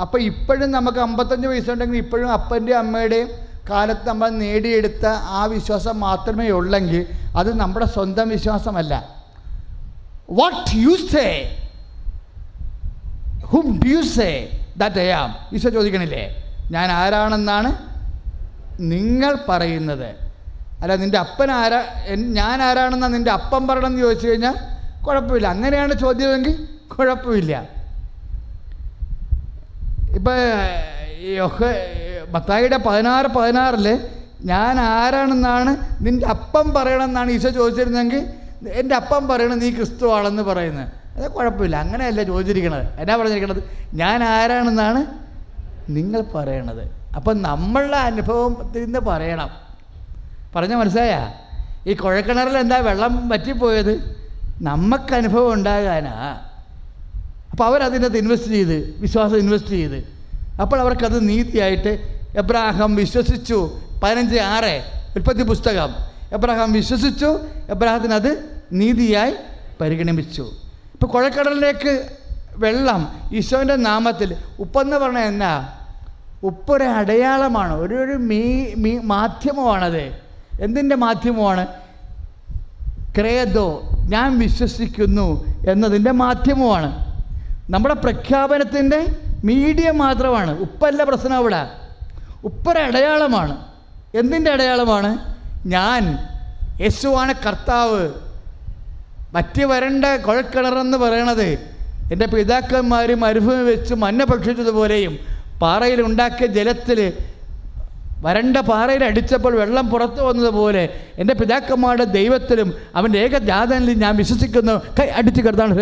അപ്പോൾ ഇപ്പോഴും നമുക്ക് 55 വയസ്സുണ്ടെങ്കിൽ ഇപ്പോഴും അപ്പൻ്റെയും അമ്മയുടെയും കാലത്ത് നമ്മൾ നേടിയെടുത്ത ആ വിശ്വാസം മാത്രമേ ഉള്ളെങ്കിൽ അത് നമ്മുടെ സ്വന്തം വിശ്വാസമല്ല. What you say, whom do you say that I am? Isho ചോദിക്കണില്ലേ, ഞാൻ ആരാണെന്നാണ് നിങ്ങൾ പറയുന്നത്? അല്ല, നിൻ്റെ അപ്പൻ ഞാൻ ആരാണെന്നാണ് നിൻ്റെ അപ്പം പറയണമെന്ന് ചോദിച്ചു കഴിഞ്ഞാൽ കുഴപ്പമില്ല. അങ്ങനെയാണ് ചോദ്യമെങ്കിൽ കുഴപ്പമില്ല. ഇപ്പം മത്തായിയുടെ 16:16 ഞാൻ ആരാണെന്നാണ് നിൻ്റെ അപ്പം പറയണമെന്നാണ് ഈശോ ചോദിച്ചിരുന്നെങ്കിൽ എൻ്റെ അപ്പം പറയണം നീ ക്രിസ്തു ആണെന്ന് പറയുന്നത്. അത് കുഴപ്പമില്ല. അങ്ങനെയല്ല ചോദിച്ചിരിക്കണത്. എന്നാ പറഞ്ഞിരിക്കണത്? ഞാൻ ആരാണെന്നാണ് നിങ്ങൾ പറയണത്. അപ്പം നമ്മളുടെ അനുഭവത്തിൽ നിന്ന് പറയണം. പറഞ്ഞ മനസ്സിലായ? ഈ കുഴൽക്കിണറിൽ എന്താ വെള്ളം വറ്റിപ്പോയത്? നമുക്ക് അനുഭവം ഉണ്ടാകാനാ. അപ്പോൾ അവരതിനകത്ത് വിശ്വാസം ഇൻവെസ്റ്റ് ചെയ്ത് അപ്പോൾ അവർക്കത് നീതിയായിട്ട് എബ്രാഹാം വിശ്വസിച്ചു. 15:6 ഉൽപ്പത്തി പുസ്തകം. എബ്രാഹാം വിശ്വസിച്ചു, എബ്രാഹത്തിനത് നീതിയായി പരിഗണിച്ചു. ഇപ്പോൾ കുഴൽക്കടലിലേക്ക് വെള്ളം ഈശോൻ്റെ നാമത്തിൽ. ഉപ്പെന്ന് പറഞ്ഞാൽ എന്നാ? ഉപ്പൊരു അടയാളമാണ്, ഒരു മാധ്യമമാണത്. എന്തിൻ്റെ മാധ്യമമാണ്? ക്രേദോ, ഞാൻ വിശ്വസിക്കുന്നു എന്നതിൻ്റെ മാധ്യമമാണ്. നമ്മുടെ പ്രഖ്യാപനത്തിൻ്റെ മീഡിയം മാത്രമാണ്. ഉപ്പല്ല പ്രശ്നം അവിടെ. ഉപ്പൊരു അടയാളമാണ്. എന്തിൻ്റെ അടയാളമാണ്? ഞാൻ യേശുവാണ് കർത്താവ്. വറ്റി വരണ്ട കുഴൽക്കിണറെന്ന് പറയണത് എൻ്റെ പിതാക്കന്മാർ മരുഭൂമി വെച്ച് മഞ്ഞ ഭക്ഷിച്ചതുപോലെയും പാറയിൽ ഉണ്ടാക്കിയ ജലത്തിൽ വരണ്ട പാറയിൽ അടിച്ചപ്പോൾ വെള്ളം പുറത്തു വന്നതുപോലെ എൻ്റെ പിതാക്കന്മാരുടെ ദൈവത്തിലും അവൻ്റെ ഏകജാതനിലും ഞാൻ വിശ്വസിക്കുന്നു. കൈ അടിച്ചു കിടത്താണ്.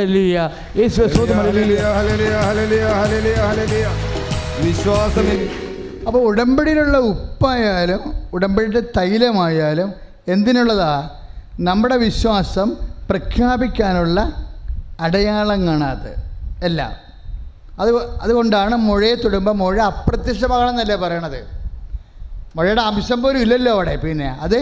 അപ്പോൾ ഉടമ്പടിയിലുള്ള ഉപ്പായാലും ഉടമ്പടിയുടെ തൈലമായാലും എന്തിനുള്ളതാ? നമ്മുടെ വിശ്വാസം പ്രഖ്യാപിക്കാനുള്ള അടയാളങ്ങളാണത് എല്ലാം. അതുകൊണ്ടാണ് മുഴയെ തൊടുമ്പോൾ മുഴ അപ്രത്യക്ഷമാകണമെന്നല്ലേ പറയണത്. മുഴയുടെ അംശം പോലും ഇല്ലല്ലോ അവിടെ. പിന്നെ അത്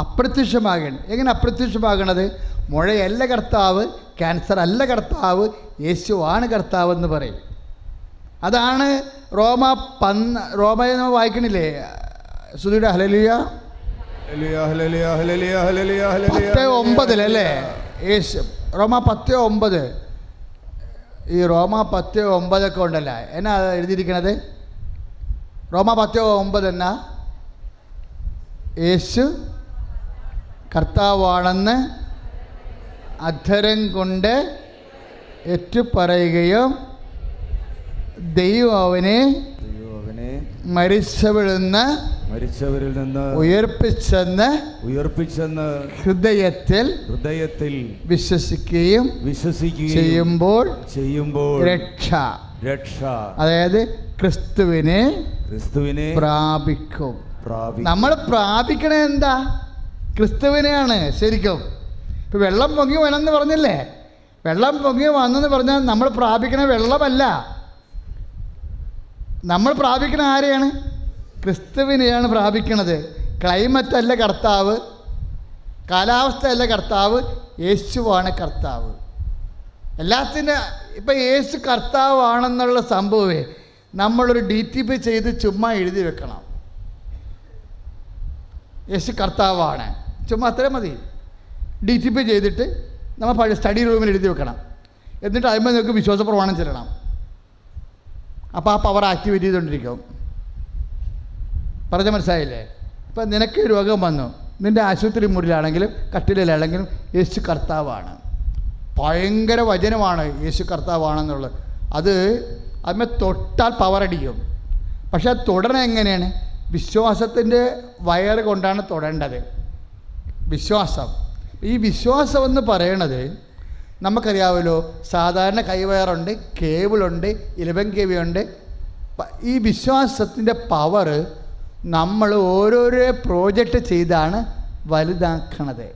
അപ്രത്യക്ഷമാകണം. എങ്ങനെ അപ്രത്യക്ഷമാകണത്? മുഴയല്ല കർത്താവ്, ക്യാൻസർ അല്ല കർത്താവ്, യേശുവാണ് കർത്താവ് എന്ന് പറയും. അതാണ് റോമയെ നമ്മൾ വായിക്കണില്ലേ? സുധിയുടെ ഹല്ലേലൂയ 10:9 അല്ലേ? യേശു റോമ 10:9. ഈ റോമ 10:9 ഉണ്ടല്ല, എന്നാ എഴുതിയിരിക്കണത്? റോമ 10:9 എന്നാ? യേശു കർത്താവാണെന്ന് അധരം കൊണ്ട് ഏറ്റുപറയുകയും ദൈവം അവനെ മരിച്ചവരിൽ നിന്ന് ഉയർപ്പിച്ചെന്ന് ഹൃദയത്തിൽ വിശ്വസിക്കുകയും ചെയ്യുമ്പോൾ രക്ഷ, അതായത് ക്രിസ്തുവിനെ പ്രാപിക്കും. നമ്മൾ പ്രാപിക്കണേ എന്താ? ക്രിസ്തുവിനെയാണ് ശരിക്കും. ഇപ്പം വെള്ളം പൊങ്ങി വേണമെന്ന് പറഞ്ഞില്ലേ? വെള്ളം പൊങ്ങി വന്നെന്ന് പറഞ്ഞാൽ നമ്മൾ പ്രാപിക്കണ വെള്ളമല്ല. നമ്മൾ പ്രാപിക്കണ ആരെയാണ്? ക്രിസ്തുവിനെയാണ് പ്രാപിക്കണത്. ക്ലൈമറ്റ് അല്ല കർത്താവ്, കാലാവസ്ഥ അല്ല കർത്താവ്, യേശുവാണ് കർത്താവ്. എല്ലാത്തിൻ്റെ ഇപ്പം യേശു കർത്താവാണെന്നുള്ള സംഭവമേ നമ്മളൊരു DTP ചെയ്ത് ചുമ്മാ എഴുതി വെക്കണം. യേശു കർത്താവാണ്, ചുമ്മാ അത്രയും മതി. DTP ചെയ്തിട്ട് നമ്മൾ സ്റ്റഡി റൂമിൽ എഴുതി വെക്കണം. എന്നിട്ട് അതിന്മേൽ നിങ്ങൾക്ക് വിശ്വാസ പ്രമാണം ചെല്ലണം. അപ്പോൾ ആ പവർ ആക്ടിവേറ്റ് ചെയ്തുകൊണ്ടിരിക്കും. പറഞ്ഞ മനസ്സിലായില്ലേ? ഇപ്പം നിനക്ക് രോഗം വന്നു, നിൻ്റെ ആശുപത്രി മുറിയിലാണെങ്കിലും കട്ടിലിലാണെങ്കിലും യേശു കർത്താവാണ്. ഭയങ്കര വചനമാണ് യേശു കർത്താവാണെന്നുള്ളത്. അതിന്മേൽ തൊട്ടാൽ പവറടിക്കും. പക്ഷെ അത് തൊടണ എങ്ങനെയാണ്? വിശ്വാസത്തിൻ്റെ വയറ് കൊണ്ടാണ് തൊടേണ്ടത്. വിശ്വാസം. ഈ വിശ്വാസം എന്ന് പറയണത് നമുക്കറിയാമല്ലോ, സാധാരണ കൈവയറുണ്ട്, കേബിളുണ്ട്, 11 kV ഉണ്ട്. ഈ വിശ്വാസത്തിൻ്റെ പവർ നമ്മൾ ഓരോരോ പ്രോജക്റ്റ് ചെയ്താണ് വലുതാക്കണത്.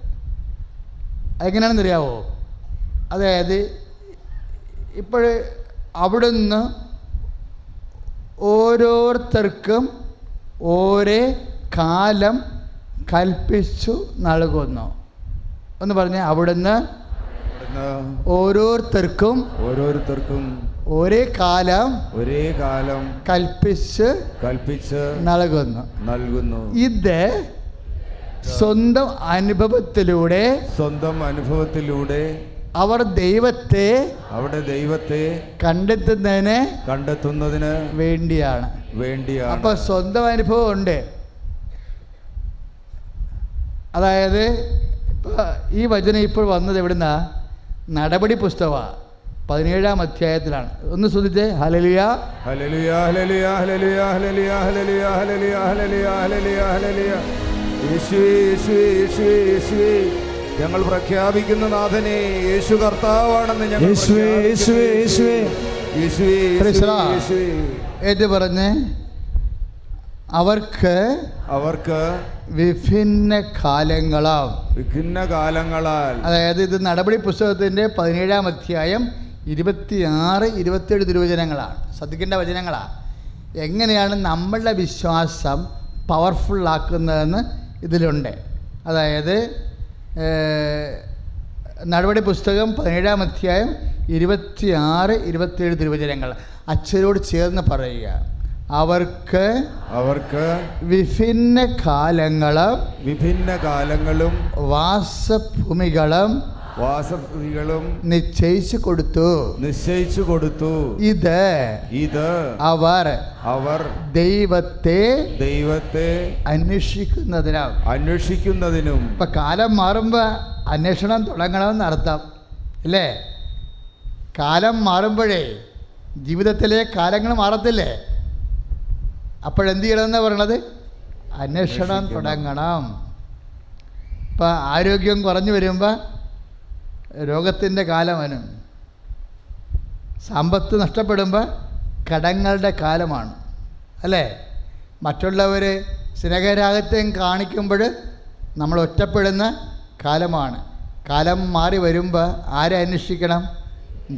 എങ്ങനെയാണെന്നറിയാവോ? അതായത് ഇപ്പോൾ അവിടുന്ന് ഓരോരുത്തർക്കും ഓരോ കാലം കൽപ്പിച്ചു നൽകുന്നു. ഒന്ന് പറഞ്ഞേ, അവിടുന്ന് ഓരോരുത്തർക്കും ഒരേ കാലം കൽപ്പിച്ച് നൽകുന്നു. ഇത് സ്വന്തം അനുഭവത്തിലൂടെ അവർ ദൈവത്തെ കണ്ടെത്തുന്നതിന് വേണ്ടിയാണ്. അപ്പൊ സ്വന്തം അനുഭവം ഉണ്ട്. അതായത് ഈ വചനം ഇപ്പോൾ വന്നത് എവിടുന്നാ? നടപടി പുസ്തകമാണ്, 17-ാം അധ്യായത്തിലാണ്. ഒന്ന് ശ്രദ്ധിച്ചേ. ഹല്ലേലൂയ ഹല്ലേലൂയ ഹല്ലേലൂയ ഹല്ലേലൂയ ഹല്ലേലൂയ ഹല്ലേലൂയ ഹല്ലേലൂയ ഹല്ലേലൂയ ഹല്ലേലൂയ ഹല്ലേലൂയ. യേശുവേ യേശുവേ യേശുവേ യേശുവേ ഞങ്ങൾ പ്രഖ്യാപിക്കുന്ന നാഥനെ യേശു കർത്താവാണെന്ന് ഞങ്ങൾ യേശുവേ യേശുവേ യേശുവേ യേശുവേ യേശുവേ എന്ന് പറഞ്ഞ് അവർക്ക് വിഭിന്ന കാലങ്ങളാൽ, അതായത് ഇത് നടപടി പുസ്തകത്തിൻ്റെ 17-ാം അധ്യായം 26-27 തിരുവചനങ്ങളാണ്. ശ്രദ്ധിക്കേണ്ട വചനങ്ങളാണ്. എങ്ങനെയാണ് നമ്മളുടെ വിശ്വാസം പവർഫുള്ളാക്കുന്നതെന്ന് ഇതിലുണ്ട്. അതായത് നടപടി പുസ്തകം 17-ാം അധ്യായം 26-27 തിരുവചനങ്ങൾ അച്ഛനോട് ചേർന്ന് പറയുക. അവർക്ക് വിഭിന്ന കാലങ്ങളും വാസഭൂമികളും നിശ്ചയിച്ചു കൊടുത്തു. ഇത് അവർ ദൈവത്തെ അന്വേഷിക്കുന്നതിനും. ഇപ്പൊ കാലം മാറുമ്പോ അന്വേഷണം തുടങ്ങണമെന്ന് അർത്ഥം അല്ലേ? കാലം മാറുമ്പോഴേ ജീവിതത്തിലെ കാലങ്ങൾ മാറത്തില്ലേ? അപ്പോഴെന്ത് ചെയ്യണമെന്നാണ് പറയണത്? അന്വേഷണം തുടങ്ങണം. ഇപ്പം ആരോഗ്യം കുറഞ്ഞു വരുമ്പോൾ രോഗത്തിൻ്റെ കാലം വരും. സമ്പത്ത് നഷ്ടപ്പെടുമ്പോൾ കടങ്ങളുടെ കാലമാണ് അല്ലേ? മറ്റുള്ളവർ സ്നേഹരാഗത്തെയും കാണിക്കുമ്പോൾ നമ്മൾ ഒറ്റപ്പെടുന്ന കാലമാണ്. കാലം മാറി വരുമ്പോൾ ആരെ അന്വേഷിക്കണം?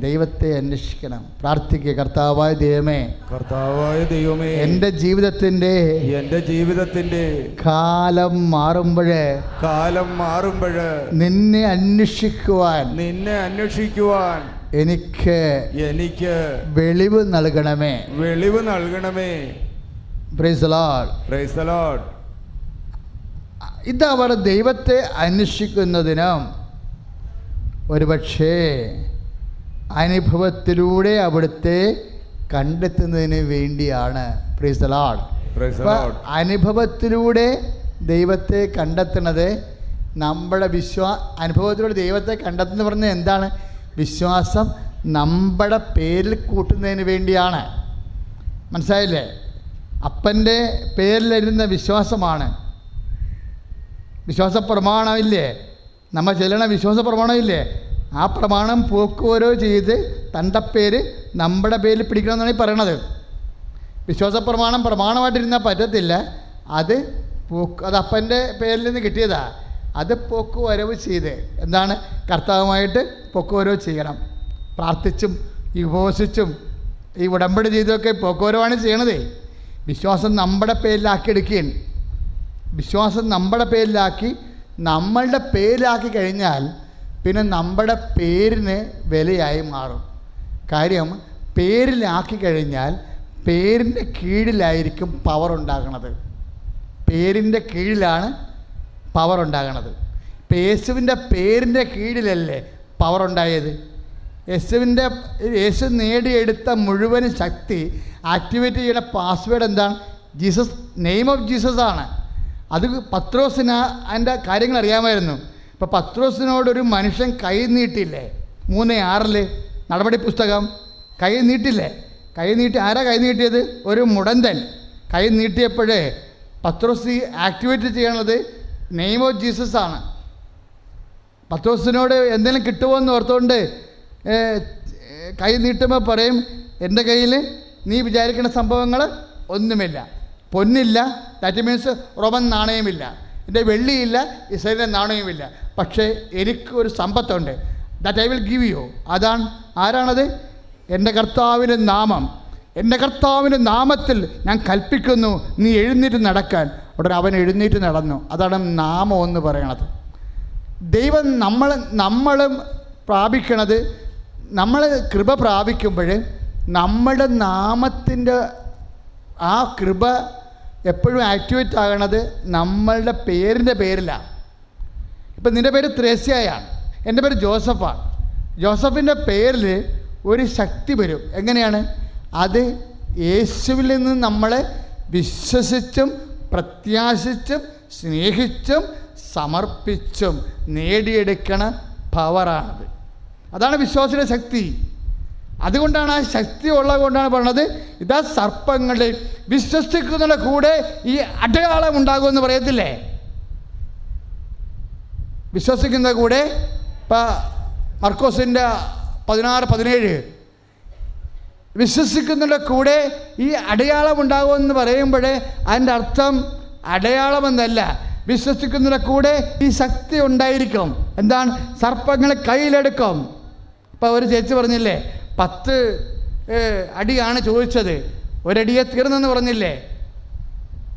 ദൈവത്തെ അന്വേഷിക്കണം. പ്രാർത്ഥിക്കുക. കർത്താവായ ദൈവമേ എൻ്റെ ജീവിതത്തിൻ്റെ കാലം മാറുമ്പോഴേ നിന്നെ അന്വേഷിക്കുവാൻ എനിക്ക് വെളിവ് നൽകണമേ. Praise the Lord. ഇതവർ ദൈവത്തെ അന്വേഷിക്കുന്നതിനും ഒരുപക്ഷേ അനുഭവത്തിലൂടെ അവിടുത്തെ കണ്ടെത്തുന്നതിന് വേണ്ടിയാണ്. Praise the Lord. അനുഭവത്തിലൂടെ ദൈവത്തെ കണ്ടെത്തുന്നത് നമ്മുടെ അനുഭവത്തിലൂടെ ദൈവത്തെ കണ്ടെത്തുന്നത് പറഞ്ഞാൽ എന്താണ്? വിശ്വാസം നമ്മുടെ പേരിൽ കൂട്ടുന്നതിന് വേണ്ടിയാണ്. മനസ്സിലായില്ലേ? അപ്പൻ്റെ പേരിലിരുന്ന വിശ്വാസമാണ്. വിശ്വാസ പ്രമാണമില്ലേ? നമ്മൾ ചെല്ലണ വിശ്വാസ പ്രമാണമില്ലേ? ആ പ്രമാണം പോക്കുവരോ ചെയ്ത് തൻ്റെ പേര് നമ്മുടെ പേരിൽ പിടിക്കണമെന്നാണ് ഈ പറയണത്. വിശ്വാസ പ്രമാണമായിട്ടിരുന്നാൽ പറ്റത്തില്ല. അത് അപ്പൻ്റെ പേരിൽ നിന്ന് കിട്ടിയതാണ്. അത് പോക്കുവരവ് ചെയ്ത് എന്താണ്? കർത്താവുമായിട്ട് പോക്കുവരവ് ചെയ്യണം. പ്രാർത്ഥിച്ചും ഉപവസിച്ചും ഈ ഉടമ്പടി ചെയ്തൊക്കെ പോക്കുവരവാണ് ചെയ്യണത്. വിശ്വാസം നമ്മുടെ പേരിലാക്കിയെടുക്കുകയാണ്. വിശ്വാസം നമ്മുടെ പേരിലാക്കി നമ്മളുടെ പേരിലാക്കി കഴിഞ്ഞാൽ പിന്നെ നമ്മുടെ പേരിന് വിലയായി മാറും. കാര്യം പേരിലാക്കി കഴിഞ്ഞാൽ പേരിൻ്റെ കീഴിലായിരിക്കും പവർ ഉണ്ടാകണത്. പേരിൻ്റെ കീഴിലാണ് പവർ ഉണ്ടാകണത്. ഇപ്പം യേശുവിൻ്റെ പേരിൻ്റെ കീഴിലല്ലേ പവർ ഉണ്ടായത്? യേശു നേടിയെടുത്ത മുഴുവൻ ശക്തി ആക്ടിവേറ്റ് ചെയ്യുന്ന പാസ്വേഡ് എന്താണ്? ജീസസ്, നെയിം ഓഫ് ജീസസ് ആണ്. അത് പത്രോസിന് അതിൻ്റെ കാര്യങ്ങൾ അറിയാമായിരുന്നു. ഇപ്പോൾ പത്രോസിനോടൊരു മനുഷ്യൻ കൈ നീട്ടില്ലേ, 3:6 നടപടി പുസ്തകം, കൈ നീട്ടില്ലേ? കൈ നീട്ടി ആരാ കൈ നീട്ടിയത്? ഒരു മുടന്തൻ കൈ നീട്ടിയപ്പോഴേ പത്രോസ് ആക്ടിവേറ്റ് ചെയ്യണത് നെയിം ഓഫ് ജീസസ് ആണ്. പത്രോസിനോട് എന്തെങ്കിലും കിട്ടുമോ എന്ന് ഓർത്തുകൊണ്ട് കൈ നീട്ടുമ്പോൾ പറയും, എൻ്റെ കയ്യിൽ നീ വിചാരിക്കുന്ന സംഭവങ്ങൾ ഒന്നുമില്ല, പൊന്നില്ല, ദാറ്റ് മീൻസ് റോമൻ നാണയമില്ല, എൻ്റെ വെള്ളിയില്ല, ഇസ്രായേലിൻ്റെ നാണയമില്ല, പക്ഷേ എനിക്കൊരു സമ്പത്തുണ്ട്, that I will give you. ആരാണത്? എൻ്റെ കർത്താവിൻ്റെ നാമം, എൻ്റെ കർത്താവിൻ്റെ നാമത്തിൽ ഞാൻ കൽപ്പിക്കുന്നു നീ എഴുന്നേറ്റ് നടക്കാൻ. ഉടനെ അവൻ എഴുന്നേറ്റ് നടന്നു. അതാണ് നാമം എന്ന് പറയണത്. ദൈവം നമ്മളും പ്രാപിക്കണത്, നമ്മൾ കൃപ പ്രാപിക്കുമ്പോൾ നമ്മുടെ നാമത്തിൻ്റെ ആ കൃപ എപ്പോഴും ആക്ടിവേറ്റ് ആകണത് നമ്മളുടെ പേരിൻ്റെ പേരിലാണ്. ഇപ്പം നിൻ്റെ പേര് ത്രേസ്യയാണ്, എൻ്റെ പേര് ജോസഫാണ്. ജോസഫിൻ്റെ പേരിൽ ഒരു ശക്തി വരും. എങ്ങനെയാണ്? അത് യേശുവിൽ നിന്ന് നമ്മളെ വിശ്വസിച്ചും പ്രത്യാശിച്ചും സ്നേഹിച്ചും സമർപ്പിച്ചും നേടിയെടുക്കണ പവറാണത്. അതാണ് വിശ്വാസത്തിൻ്റെ ശക്തി. അതുകൊണ്ടാണ് ആ ശക്തി ഉള്ളത് കൊണ്ടാണ് പറഞ്ഞത്, ഇതാ സർപ്പങ്ങളെ വിശ്വസിക്കുന്നതിൻ്റെ കൂടെ ഈ അടയാളം ഉണ്ടാകുമെന്ന് പറയത്തില്ലേ? വിശ്വസിക്കുന്ന കൂടെ ഇപ്പം മർക്കോസിൻ്റെ 16-17 വിശ്വസിക്കുന്നതിൻ്റെ കൂടെ ഈ അടയാളം ഉണ്ടാകുമെന്ന് പറയുമ്പോൾ അതിൻ്റെ അർത്ഥം അടയാളമെന്നല്ല, വിശ്വസിക്കുന്നതിൻ്റെ കൂടെ ഈ ശക്തി ഉണ്ടായിരിക്കും. എന്താണ്? സർപ്പങ്ങളെ കയ്യിലെടുക്കും. ഇപ്പോൾ ഒരു ചേച്ചി പറഞ്ഞില്ലേ, 10 അടിയാണ് ചോദിച്ചത്, ഒരടിയെ തീർന്നെന്ന് പറഞ്ഞില്ലേ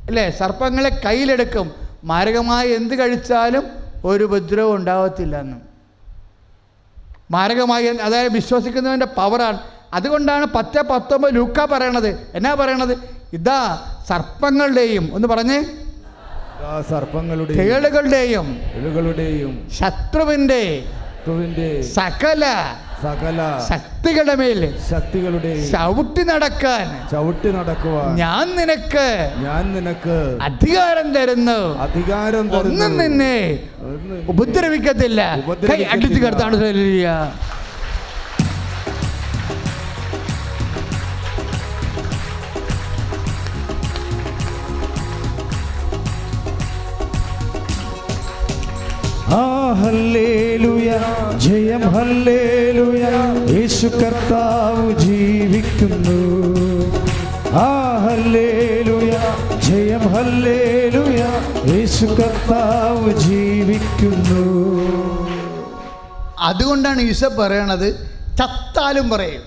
അല്ലേ? സർപ്പങ്ങളെ കയ്യിലെടുക്കും, മാരകമായി എന്ത് കഴിച്ചാലും ഒരു ഉപദ്രവം ഉണ്ടാകത്തില്ലെന്നും. മാരകമായി, അതായത് വിശ്വസിക്കുന്നവൻ്റെ പവറാണ്. അതുകൊണ്ടാണ് 10:19 ലൂക്ക പറയണത്. എന്നാ പറയണത്? ഇതാ സർപ്പങ്ങളുടെയും, ഒന്ന് പറഞ്ഞേ, തേളുകളുടെയും ശത്രുവിൻ്റെ സകല ശക്തികളുടെ മേൽ ചവിട്ടി നടക്കുവാൻ ഞാൻ നിനക്ക് അധികാരം തരുന്നു, ഒന്നും നിന്നെ ഉപദ്രവിക്കത്തില്ല. കൈ അടിച്ചു കിടത്താണ്. ഹല്ലേലൂയ, ജയം ഹല്ലേലൂയ, യേശു കർത്താവ് ജീവിക്കുന്നു. ഹല്ലേലൂയ, ജയം ഹല്ലേലൂയ, യേശു കർത്താവ് ജീവിക്കുന്നു. അതുകൊണ്ടാണ് ഈശോ പറയണത്, ചത്താലും പറയും.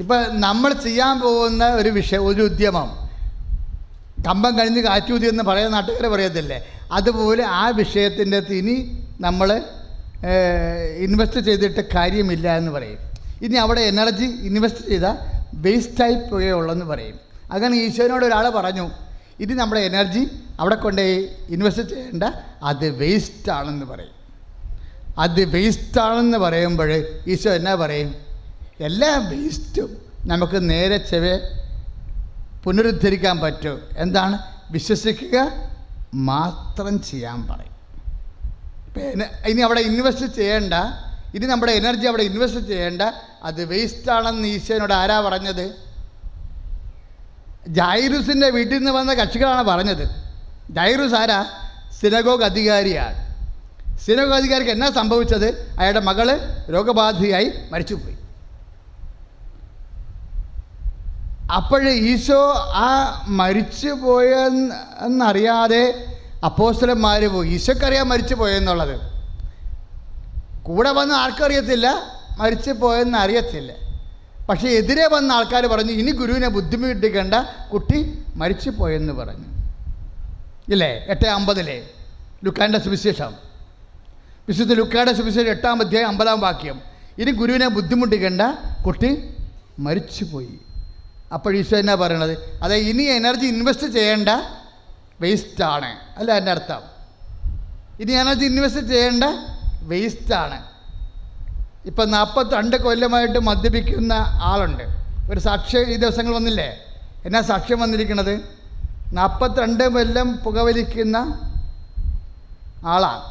ഇപ്പം നമ്മൾ ചെയ്യാൻ പോകുന്ന ഒരു വിഷയം, ഒരു ഉദ്യമം, കമ്പം കഴിഞ്ഞ് കാറ്റൂതി എന്ന് പറയുന്ന നാട്ടുകാരെ പറയത്തില്ലേ, അതുപോലെ ആ വിഷയത്തിൻ്റെ അകത്ത് ഇനി നമ്മൾ ഇൻവെസ്റ്റ് ചെയ്തിട്ട് കാര്യമില്ല എന്ന് പറയും. ഇനി അവിടെ എനർജി ഇൻവെസ്റ്റ് ചെയ്താൽ വേസ്റ്റായി പോയുള്ളെന്ന് പറയും. അങ്ങനെ ഈശോനോട് ഒരാൾ പറഞ്ഞു, ഇനി നമ്മുടെ എനർജി അവിടെ കൊണ്ടുപോയി ഇൻവെസ്റ്റ് ചെയ്യേണ്ട, അത് വേസ്റ്റാണെന്ന് പറയും. അത് വേസ്റ്റാണെന്ന് പറയുമ്പോൾ ഈശോ എന്നാ പറയും? എല്ലാ വേസ്റ്റും നമുക്ക് നേരെ പുനരുദ്ധരിക്കാൻ പറ്റും. എന്താണ്? വിശ്വസിക്കുക മാത്രം ചെയ്യാൻ പറയും. ഇനി അവിടെ ഇൻവെസ്റ്റ് ചെയ്യേണ്ട, ഇനി നമ്മുടെ എനർജി അവിടെ ഇൻവെസ്റ്റ് ചെയ്യേണ്ട, അത് വേസ്റ്റാണെന്ന് ഈശോനോട് ആരാ പറഞ്ഞത്? ജൈറൂസിൻ്റെ വീട്ടിൽ നിന്ന് വന്ന കക്ഷികളാണ് പറഞ്ഞത്. ജൈറൂസ് ആരാ? സിനഗോഗ് അധികാരിയാണ്. സിനഗോഗ് അധികാരിക്ക് എന്നാ സംഭവിച്ചത്? അയാളുടെ മകള് രോഗബാധിതയായി മരിച്ചുപോയി. അപ്പോഴേ ഈശോ ആ മരിച്ചു പോയെന്നറിയാതെ അപ്പോസ്തലന്മാർ പോയി. ഈശോക്കറിയാൻ മരിച്ചു പോയെന്നുള്ളത്, കൂടെ വന്ന ആർക്കറിയത്തില്ല, മരിച്ചു പോയെന്ന് അറിയത്തില്ല. പക്ഷേ എതിരെ വന്ന ആൾക്കാർ പറഞ്ഞു, ഇനി ഗുരുവിനെ ബുദ്ധിമുട്ടിക്കേണ്ട, കുട്ടി മരിച്ചു പോയെന്ന് പറഞ്ഞു. ഇല്ലേ? 8:50 ലുക്കാൻ്റെ സുവിശേഷം, വിശുദ്ധ ലുക്കായുടെ സുവിശേഷം 8-ാം അധ്യായം 50-ാം വാക്യം. ഇനി ഗുരുവിനെ ബുദ്ധിമുട്ടിക്കേണ്ട, കുട്ടി മരിച്ചുപോയി. അപ്പോൾ ഈശോ എന്നാ പറയണത്? അതായത് ഇനി എനർജി ഇൻവെസ്റ്റ് ചെയ്യേണ്ട, വേസ്റ്റാണ് അല്ല എൻ്റെ അർത്ഥം. ഇനി എനർജി ഇൻവെസ്റ്റ് ചെയ്യേണ്ട, വേസ്റ്റാണ്. ഇപ്പം 42 കൊല്ലമായിട്ട് മദ്യപിക്കുന്ന ആളുണ്ട്. ഒരു സാക്ഷ്യം ഈ ദിവസങ്ങൾ വന്നില്ലേ? എന്നാ സാക്ഷ്യം വന്നിരിക്കുന്നത്? 42 കൊല്ലം പുകവലിക്കുന്ന ആളാണ്.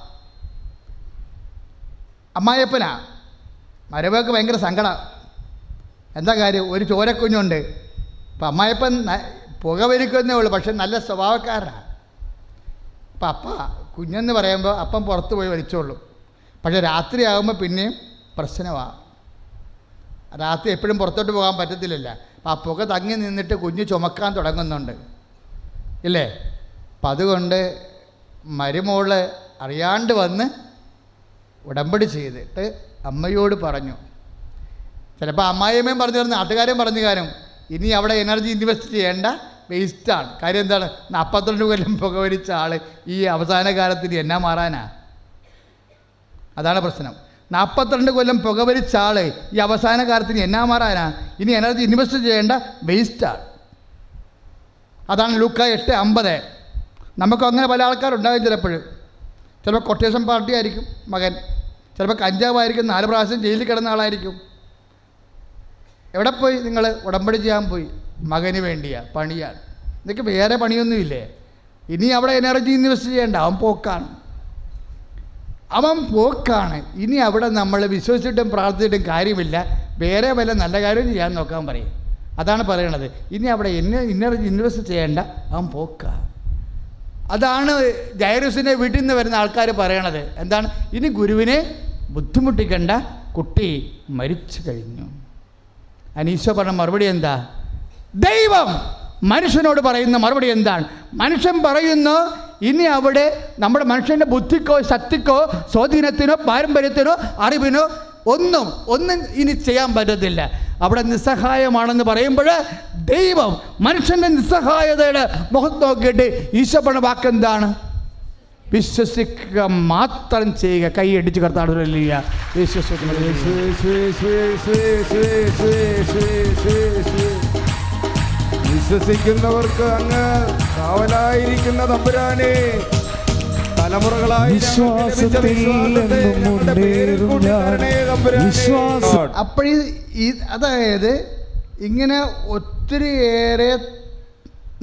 അമ്മായിയപ്പനാ. മരുമകൾക്ക് ഭയങ്കര സങ്കടം. എന്താ കാര്യം? ഒരു ചോരക്കുഞ്ഞുണ്ട്. അപ്പം അമ്മായിയപ്പൻ പുകവലിക്കുന്നേ ഉള്ളൂ, പക്ഷെ നല്ല സ്വഭാവക്കാരനാണ്. അപ്പം കുഞ്ഞെന്ന് പറയുമ്പോൾ അപ്പം പുറത്ത് പോയി വലിച്ചോളൂ. പക്ഷെ രാത്രിയാകുമ്പോൾ പിന്നെയും പ്രശ്നമാണ്. രാത്രി എപ്പോഴും പുറത്തോട്ട് പോകാൻ പറ്റത്തില്ലല്ലോ. അപ്പം ആ പുക തങ്ങി നിന്നിട്ട് കുഞ്ഞ് ചുമക്കാൻ തുടങ്ങുന്നുണ്ട്, ഇല്ലേ? അപ്പം അതുകൊണ്ട് മരുമോള് അറിയാണ്ട് വന്ന് ഉടമ്പടി ചെയ്തിട്ട് അമ്മയോട് പറഞ്ഞു. ചിലപ്പോൾ അമ്മായിയമ്മയും പറഞ്ഞു തരുന്ന നാട്ടുകാരും പറഞ്ഞു കാണും, ഇനി അവിടെ എനർജി ഇൻവെസ്റ്റ് ചെയ്യേണ്ട, വേസ്റ്റാണ്. കാര്യം എന്താണ്? 42 കൊല്ലം പുകവലിച്ച ആൾ ഈ അവസാന കാലത്തിന് എന്നാ മാറാനാ? അതാണ് പ്രശ്നം. 42 കൊല്ലം പുകവലിച്ച ആൾ ഈ അവസാന കാലത്തിന് എന്നാ മാറാനാ? ഇനി എനർജി ഇൻവെസ്റ്റ് ചെയ്യേണ്ട, വേസ്റ്റാണ്. അതാണ് ലൂക്ക 8:50. നമുക്ക് അങ്ങനെ പല ആൾക്കാരുണ്ടാകും. ചിലപ്പോൾ കൊട്ടേഷൻ പാർട്ടി ആയിരിക്കും മകൻ, ചിലപ്പോൾ കഞ്ചാവായിരിക്കും, 4 പ്രാവശ്യം ജയിലിൽ കിടന്ന ആളായിരിക്കും. എവിടെ പോയി നിങ്ങൾ? ഉടമ്പടി ചെയ്യാൻ പോയി. മകന് വേണ്ടിയാണ്, പണിയാണ്. ഇതൊക്കെ വേറെ പണിയൊന്നുമില്ലേ? ഇനി അവിടെ എനർജി ഇൻവെസ്റ്റ് ചെയ്യേണ്ട. അവൻ പോക്കാണ്. ഇനി അവിടെ നമ്മൾ വിശ്വസിച്ചിട്ടും പ്രാർത്ഥിച്ചിട്ടും കാര്യമില്ല, വേറെ വല്ല നല്ല കാര്യം ചെയ്യാൻ നോക്കാൻ പറയും. അതാണ് പറയണത്. ഇനി അവിടെ എനർജി ഇൻവെസ്റ്റ് ചെയ്യേണ്ട, അവൻ പോക്കാണ്. അതാണ് ജൈറസിൻ്റെ വീട്ടിൽ നിന്ന് വരുന്ന ആൾക്കാർ പറയണത്. എന്താണ്? ഇനി ഗുരുവിനെ ബുദ്ധിമുട്ടിക്കേണ്ട, കുട്ടി മരിച്ചു കഴിഞ്ഞു. അനീശോ പറഞ്ഞ മറുപടി എന്താ? ദൈവം മനുഷ്യനോട് പറയുന്ന മറുപടി എന്താണ്? മനുഷ്യൻ പറയുന്നു, ഇനി അവിടെ നമ്മുടെ മനുഷ്യൻ്റെ ബുദ്ധിക്കോ ശക്തിക്കോ സ്വാധീനത്തിനോ പാരമ്പര്യത്തിനോ അറിവിനോ ഒന്നും ഇനി ചെയ്യാൻ പറ്റത്തില്ല. അവിടെ നിസ്സഹായമാണെന്ന് പറയുമ്പോൾ ദൈവം മനുഷ്യൻ്റെ നിസ്സഹായതയുടെ മുഖത്ത് നോക്കിയിട്ട് ഈശോ പറഞ്ഞ വാക്കെന്താണ്? വിശ്വസിക്കുക മാത്രം ചെയ്യുക. കൈയടിച്ച് കർത്താവില്ല. വിശ്വസിക്കുന്നവർക്ക് അങ്ങ് കാവലായിരിക്കുന്ന തമ്പുരാനെ, തലമുറകളായി അപ്പോൾ അതായത് ഇങ്ങനെ ഒത്തിരിയേറെ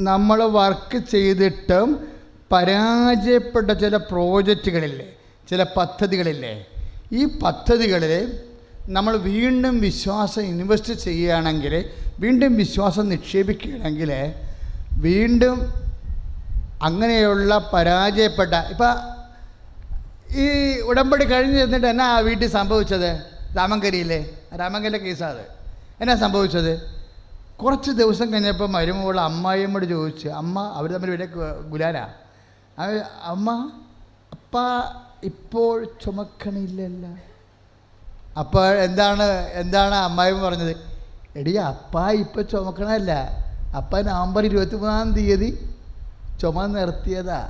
നമ്മൾ വർക്ക് ചെയ്തിട്ടും പരാജയപ്പെട്ട ചില പ്രോജക്റ്റുകളില്ലേ, ചില പദ്ധതികളില്ലേ, ഈ പദ്ധതികളിൽ നമ്മൾ വീണ്ടും വിശ്വാസം ഇൻവെസ്റ്റ് ചെയ്യുകയാണെങ്കിൽ, വീണ്ടും വിശ്വാസം നിക്ഷേപിക്കുകയാണെങ്കിൽ, വീണ്ടും അങ്ങനെയുള്ള പരാജയപ്പെട്ട ഇപ്പം ഈ ഉടമ്പടി കഴിഞ്ഞ് ചെന്നിട്ട് എന്നാ ആ വീട്ടിൽ സംഭവിച്ചത്? രാമങ്കരിയിലെ കേസാണ്. എന്നാ സംഭവിച്ചത്? കുറച്ച് ദിവസം കഴിഞ്ഞപ്പോൾ മരുമോൾ അമ്മായിയമ്മയോട് ചോദിച്ചു. അമ്മ അവർ തമ്മിൽ വലിയ ഗുലാനാ. അമ്മ, അപ്പ ഇപ്പോൾ ചുമക്കണില്ലല്ലോ. അപ്പോൾ എന്താണ് അമ്മായിമ്മ പറഞ്ഞത്? എടി, അപ്പ ഇപ്പം ചുമക്കണമല്ല, അപ്പ നവംബർ 23 ചുമ നിർത്തിയതാ.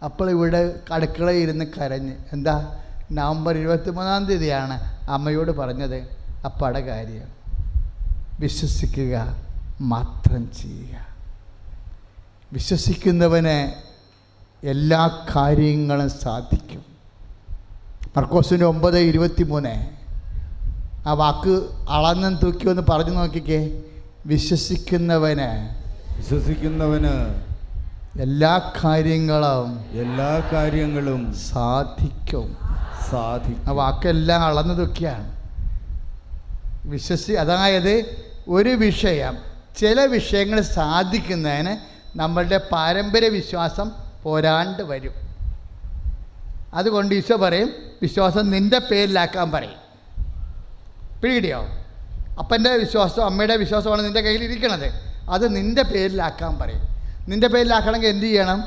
അപ്പോൾ ഇവിടെ അടുക്കളയിൽ ഇരുന്ന് കരഞ്ഞ്. എന്താ? നവംബർ 23 അമ്മയോട് പറഞ്ഞത് അപ്പയുടെ കാര്യം. വിശ്വസിക്കുക മാത്രം ചെയ്യുക. വിശ്വസിക്കുന്നവന് എല്ലാ കാര്യങ്ങളും സാധിക്കും. മർക്കോസിൻ്റെ 9:23 ആ വാക്ക് അളന്നും തൂക്കിയൊന്ന് പറഞ്ഞു നോക്കിക്കേ. വിശ്വസിക്കുന്നവന് എല്ലാ കാര്യങ്ങളും സാധിക്കും. ആ വാക്കെല്ലാം അളന്നു തൂക്കിയാണ്. അതായത് ഒരു വിഷയം, ചില വിഷയങ്ങൾ സാധിക്കുന്നതിന് നമ്മളുടെ പാരമ്പര്യ വിശ്വാസം പോരാണ്ട് വരും. അതുകൊണ്ട് ഈശോ പറയും, വിശ്വാസം നിൻ്റെ പേരിലാക്കാൻ പറയും. പിടികിട്ടിയോ? അപ്പൻ്റെ വിശ്വാസം, അമ്മയുടെ വിശ്വാസമാണ് നിൻ്റെ കയ്യിലിരിക്കണത്. അത് നിൻ്റെ പേരിലാക്കാൻ പറയും. നിൻ്റെ പേരിലാക്കണമെങ്കിൽ എന്ത് ചെയ്യണം?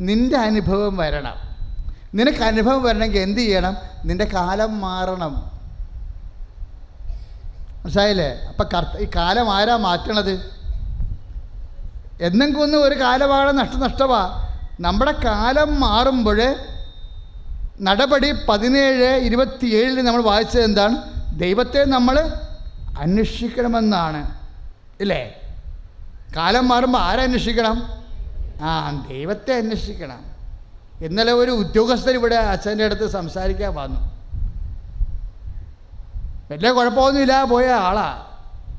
നിൻ്റെ അനുഭവം വരണം. നിനക്ക് അനുഭവം വരണമെങ്കിൽ എന്ത് ചെയ്യണം? നിൻ്റെ കാലം മാറണം. മനസ്സിലായില്ലേ? അപ്പം ഈ കാലം ആരാ മാറ്റണത്? എന്നെങ്കിലും ഒരു കാലമാണ് നഷ്ടമാണ്. നമ്മുടെ കാലം മാറുമ്പോൾ നടപടി 17:27 നമ്മൾ വായിച്ചത് എന്താണ്? ദൈവത്തെ നമ്മൾ അന്വേഷിക്കണമെന്നാണ്, ഇല്ലേ? കാലം മാറുമ്പോൾ ആരന്വേഷിക്കണം? ദൈവത്തെ അന്വേഷിക്കണം. ഇന്നലെ ഒരു ഉദ്യോഗസ്ഥർ ഇവിടെ അച്ഛൻ്റെ അടുത്ത് സംസാരിക്കാൻ വന്നു. വലിയ കുഴപ്പമൊന്നുമില്ല പോയ ആളാ.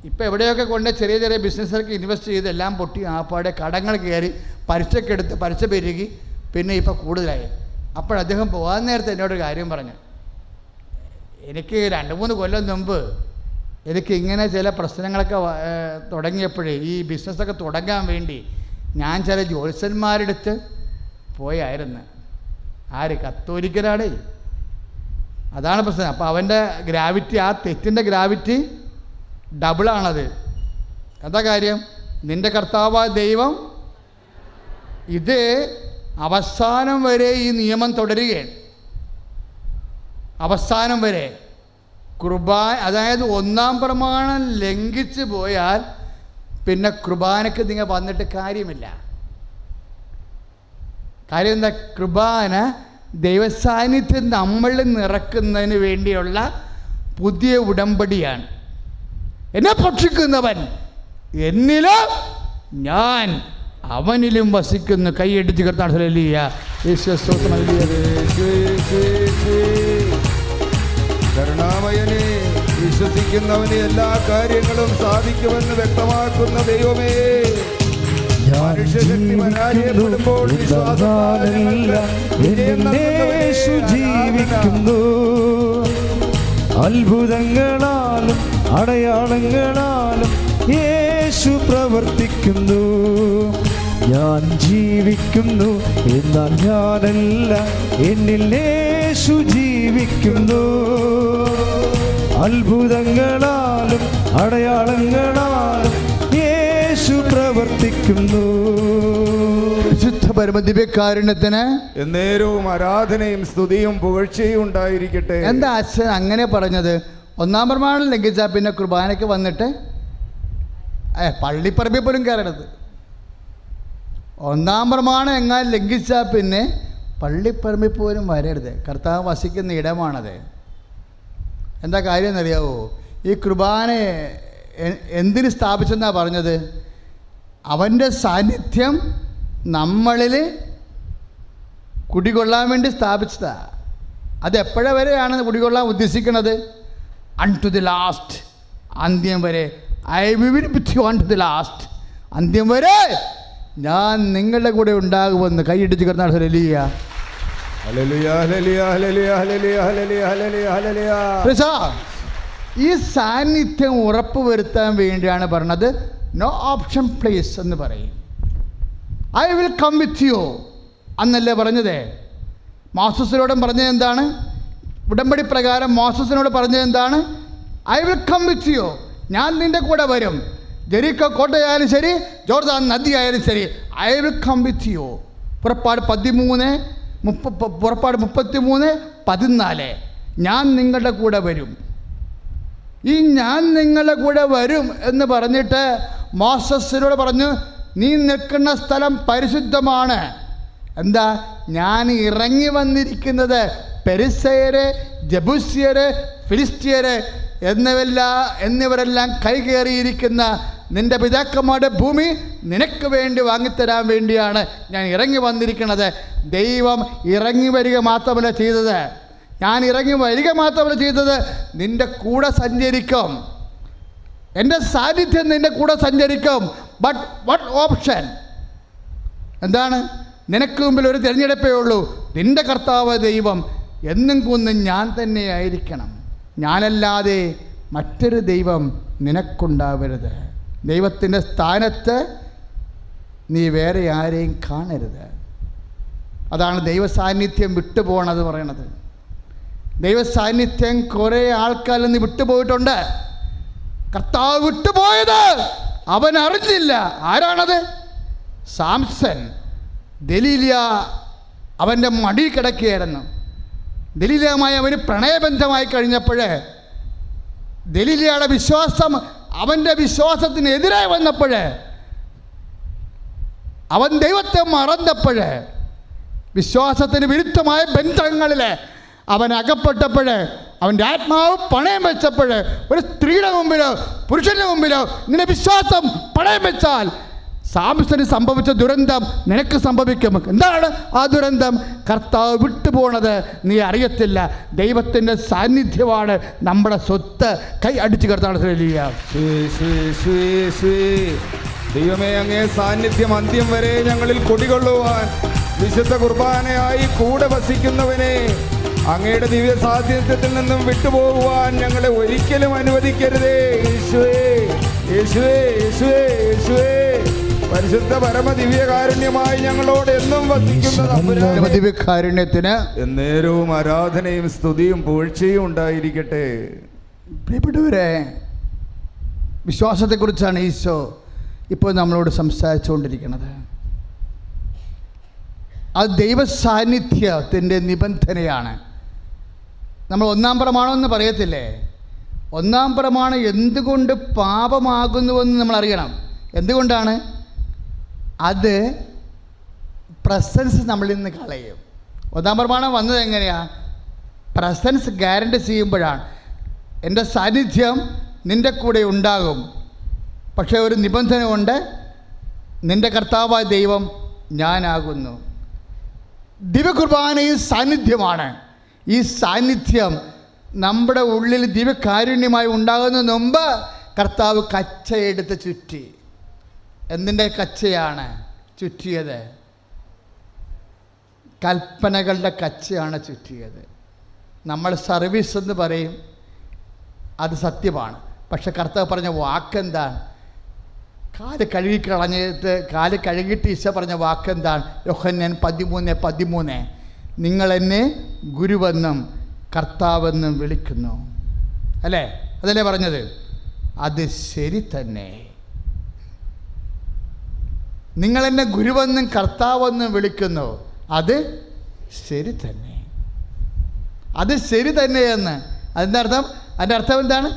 ഇപ്പം എവിടെയൊക്കെ കൊണ്ട് ചെറിയ ചെറിയ ബിസിനസ്സൊക്കെ ഇൻവെസ്റ്റ് ചെയ്ത് എല്ലാം പൊട്ടി ആപ്പാടെ കടങ്ങൾ കയറി പലിശക്കെടുത്ത് പലിശ പെരുകി പിന്നെ ഇപ്പം കൂടുതലായി. അപ്പോൾ അദ്ദേഹം പോകാൻ നേരത്തെ എന്നോടൊരു കാര്യം പറഞ്ഞു. എനിക്ക് 2-3 കൊല്ലം മുമ്പ് എനിക്ക് ഇങ്ങനെ ചില പ്രശ്നങ്ങളൊക്കെ തുടങ്ങിയപ്പോഴേ ഈ ബിസിനസ്സൊക്കെ തുടങ്ങാൻ വേണ്ടി ഞാൻ ചില ജ്യോത്സ്യന്മാരുടെ അടുത്ത് പോയായിരുന്നു. ആര്? കത്തോലിക്കനാടേ. അതാണ് പ്രശ്നം. അപ്പോൾ അവൻ്റെ ഗ്രാവിറ്റി, ആ തെറ്റിൻ്റെ ഗ്രാവിറ്റി ഡബിളാണത്. എന്താ കാര്യം? നിൻ്റെ കർത്താവായ ദൈവം ഇത് അവസാനം വരെ ഈ നിയമം തുടരുകയാണ്. അവസാനം വരെ കുർബാന, അതായത് 1-ാം പ്രമാണം ലംഘിച്ച് പോയാൽ പിന്നെ കുർബാനയ്ക്ക് നിങ്ങൾ വന്നിട്ട് കാര്യമില്ല. കാര്യം എന്താ? കുർബാന ദൈവസാന്നിധ്യം നമ്മളിൽ നിറക്കുന്നതിന് വേണ്ടിയുള്ള പുതിയ ഉടമ്പടിയാണ്. എന്നെ ഭക്ഷിക്കുന്നവൻ എന്നിലും ഞാൻ അവനിലും വസിക്കുന്നു. കൈയടിച്ച് കർത്താൻ കരുണാമയനെ, വിശ്വസിക്കുന്നവന് എല്ലാ കാര്യങ്ങളും സാധിക്കുമെന്ന് വ്യക്തമാക്കുന്ന ദൈവമേ, മനുഷ്യശക്തി പരാജയപ്പെടുമ്പോൾ ജീവിക്കുന്നു. അത്ഭുതങ്ങളാലും അടയാളങ്ങളാലും യേശു പ്രവർത്തിക്കുന്നു. ഞാൻ ജീവിക്കുന്നു, എന്നാൽ ഞാനല്ല, എന്നിൽ യേശു ജീവിക്കുന്നു. അത്ഭുതങ്ങളാലും അടയാളങ്ങളാലും യേശു പ്രവർത്തിക്കുന്നു. വിശുദ്ധ പരമദിവ്യകാരുണ്യത്തിന് എന്നേരവും ആരാധനയും സ്തുതിയും പുകഴ്ചയും ഉണ്ടായിരിക്കട്ടെ. എന്താ അച്ഛൻ അങ്ങനെ പറഞ്ഞത്? 1-ാം പ്രമാണം ലംഘിച്ചാൽ പിന്നെ കുർബാനയ്ക്ക് വന്നിട്ട് പള്ളിപ്പറമ്പിൽ പോലും കയറരുത്. 1-ാം പ്രമാണം എങ്ങാനും ലംഘിച്ചാൽ പിന്നെ പള്ളിപ്പറമ്പിൽ പോലും വരരുത്. കർത്താവ് വസിക്കുന്ന ഇടമാണത്. എന്താ കാര്യം എന്നറിയാവോ? ഈ കുർബാന എന്തിന് സ്ഥാപിച്ചെന്നാണ് പറഞ്ഞത്? അവൻ്റെ സാന്നിധ്യം നമ്മളിൽ കുടികൊള്ളാൻ വേണ്ടി സ്ഥാപിച്ചതാണ്. അത് എപ്പോഴെ വരെയാണ് കുടികൊള്ളാൻ ഉദ്ദേശിക്കുന്നത്? അൺടു ദി ലാസ്റ്റ്, അന്ത്യം വരെ. I will with you unto the last. അന്ത്യം വരെ ഞാൻ നിങ്ങളുടെ കൂടെ ഉണ്ടാകുമെന്ന് കൈയിടിച്ച് കിടന്നാൽ ഹല്ലേലൂയ. ഈ സാന്നിധ്യം ഉറപ്പുവരുത്താൻ വേണ്ടിയാണ് പറഞ്ഞത് നോ ഓപ്ഷൻ പ്ലേസ് എന്ന് പറയും. I will come with you അന്നല്ലേ പറഞ്ഞത്? മോസസിനോടും പറഞ്ഞത് എന്താണ്? ഉടമ്പടി പ്രകാരം മോസസിനോട് പറഞ്ഞത് എന്താണ്? I will come with you, ഞാൻ നിൻ്റെ കൂടെ വരും. ജെറിക്കോ കോട്ടയായാലും ശരി, ജോർദാൻ നദിയായാലും ശരി, I will come with you. പുറപ്പാട് 33:14 ഞാൻ നിങ്ങളുടെ കൂടെ വരും. ഈ ഞാൻ നിങ്ങളുടെ കൂടെ വരും എന്ന് പറഞ്ഞിട്ട് മോസസിനോട് പറഞ്ഞു, നീ നിൽക്കുന്ന സ്ഥലം പരിശുദ്ധമാണ്. എന്താ? ഞാൻ ഇറങ്ങി വന്നിരിക്കുന്നത് പെരിസയര്, ജബൂസ്യര്, ഫിലിസ്ത്യര് എന്നിവരെല്ലാം കൈകേറിയിരിക്കുന്ന നിൻ്റെ പിതാക്കന്മാരുടെ ഭൂമി നിനക്ക് വേണ്ടി വാങ്ങിത്തരാൻ വേണ്ടിയാണ് ഞാൻ ഇറങ്ങി വന്നിരിക്കുന്നത്. ദൈവം ഇറങ്ങി വരിക മാത്രമല്ല ചെയ്തത്, ഞാൻ ഇറങ്ങി വരിക മാത്രമല്ല ചെയ്തത്, നിൻ്റെ കൂടെ സഞ്ചരിക്കും. എൻ്റെ സാന്നിധ്യം നിൻ്റെ കൂടെ സഞ്ചരിക്കും. But what option? എന്താണ്? നിനക്ക് മുമ്പിൽ ഒരു തിരഞ്ഞെടുപ്പേ ഉള്ളൂ. നിൻ്റെ കർത്താവ് ദൈവം എന്നും കുന്നും ഞാൻ തന്നെയായിരിക്കണം. ഞാനല്ലാതെ മറ്റൊരു ദൈവം നിനക്കുണ്ടാവരുത്. ദൈവത്തിൻ്റെ സ്ഥാനത്ത് നീ വേറെ ആരെയും കാണരുത്. അതാണ് ദൈവസാന്നിധ്യം വിട്ടുപോകണത് പറയണത്. ദൈവസാന്നിധ്യം കുറേ ആൾക്കാരിൽ നിന്ന് വിട്ടുപോയിട്ടുണ്ട്. കർത്താവ് വിട്ടുപോയത് അവൻ അറിഞ്ഞില്ല. ആരാണത്? സാംസൺ. ദലീല അവൻ്റെ മടി കിടക്കുകയായിരുന്നു. ദലീലയുമായി അവന് പ്രണയബന്ധമായി കഴിഞ്ഞപ്പോൾ ദലീലയുടെ വിശ്വാസം അവൻ്റെ വിശ്വാസത്തിനെതിരായി വന്നപ്പോൾ, അവൻ ദൈവത്തെ മറന്നപ്പോൾ, വിശ്വാസത്തിന് വിരുദ്ധമായ ബന്ധങ്ങളിൽ അവൻ അകപ്പെട്ടപ്പോൾ, അവൻ്റെ ആത്മാവ് പണയം വെച്ചപ്പോൾ, ഒരു സ്ത്രീയുടെ മുമ്പിലോ പുരുഷൻ്റെ മുമ്പിലോ നിന്റെ വിശ്വാസം പണയം വെച്ചാൽ സാംസന് സംഭവിച്ച ദുരന്തം നിനക്ക് സംഭവിക്കും. എന്താണ് ആ ദുരന്തം? കർത്താവ് വിട്ടുപോണത് നീ അറിയത്തില്ല. ദൈവത്തിൻ്റെ സാന്നിധ്യമാണ് നമ്മുടെ സ്വത്ത്. കൈ അടിച്ചു കർത്താവ്. ദൈവമേ, അങ്ങേ സാന്നിധ്യം അന്ത്യം വരെ ഞങ്ങളിൽ കുടികൊള്ളുവാൻ വിശുദ്ധ കുർബാനയായി കൂടെ വസിക്കുന്നവനെ അങ്ങയുടെ ദിവ്യ സാന്നിധ്യത്തിൽ നിന്നും വിട്ടുപോകുവാൻ ഞങ്ങളെ ഒരിക്കലും അനുവദിക്കരുതേ. യേശുവേ, യേശുവേ, യേശുവേ, യേശുവേ, പരിശുദ്ധ പരമ ദിവ്യകാരുണ്യമായി ഞങ്ങളോട് എന്നും വസിക്കുന്ന ദിവ്യകാരുണ്യത്തിന് എന്നേരവും ആരാധനയും സ്തുതിയും പുകഴ്ചയും ഉണ്ടായിരിക്കട്ടെ. പ്രിയപ്പെട്ടവരെ, വിശ്വാസത്തെക്കുറിച്ചാണ് ഈശോ ഇപ്പോൾ നമ്മളോട് സംസാരിച്ചുകൊണ്ടിരിക്കുന്നത്. അത് ദൈവ സാന്നിധ്യത്തിൻ്റെ നിബന്ധനയാണ്. നമ്മൾ ഒന്നാം പ്രമാണമെന്ന് പറയത്തില്ലേ? ഒന്നാം പ്രമാണം എന്തുകൊണ്ട് പാപമാകുന്നുവെന്ന് നമ്മൾ അറിയണം. എന്തുകൊണ്ടാണ്? അത് പ്രസൻസ് നമ്മളിൽ നിന്ന് കളയും. ഒന്നാം പ്രമാണം വന്നത് എങ്ങനെയാണ്? പ്രസൻസ് ഗ്യാരണ്ടി ചെയ്യുമ്പോഴാണ്. എൻ്റെ സാന്നിധ്യം നിൻ്റെ കൂടെ ഉണ്ടാകും, പക്ഷേ ഒരു നിബന്ധന കൊണ്ട്, നിൻ്റെ കർത്താവായ ദൈവം ഞാനാകുന്നു. ദിവ്യകുർബാന ഈ സാന്നിധ്യമാണ്. ഈ സാന്നിധ്യം നമ്മുടെ ഉള്ളിൽ ദിവ്യകാരുണ്യമായി ഉണ്ടാകുന്നതിന് മുമ്പ് കർത്താവ് കച്ചയെടുത്ത് ചുറ്റി. എന്തിൻ്റെ കച്ചയാണ് ചുറ്റിയത്? കൽപ്പനകളുടെ കച്ചയാണ് ചുറ്റിയത്. നമ്മൾ സർവീസ് എന്ന് പറയും, അത് സത്യമാണ്. പക്ഷെ കർത്താവ് പറഞ്ഞ വാക്കെന്താണ്? കാല് കഴുകിക്കളഞ്ഞിട്ട്, കാല് കഴുകിയിട്ട് ഈശോ പറഞ്ഞ വാക്കെന്താണ്? യോഹന്നാൻ 13:13, നിങ്ങളെന്നെ ഗുരുവെന്നും കർത്താവെന്നും വിളിക്കുന്നു. അല്ലേ? അതല്ലേ പറഞ്ഞത്? അത് ശരി തന്നെ. നിങ്ങളെന്നെ ഗുരുവെന്നും കർത്താവെന്നും വിളിക്കുന്നു, അത് ശരി തന്നെ. അത് ശരി തന്നെയെന്ന് അതിൻ്റെ അർത്ഥം, അതിൻ്റെ അർത്ഥം എന്താണ്?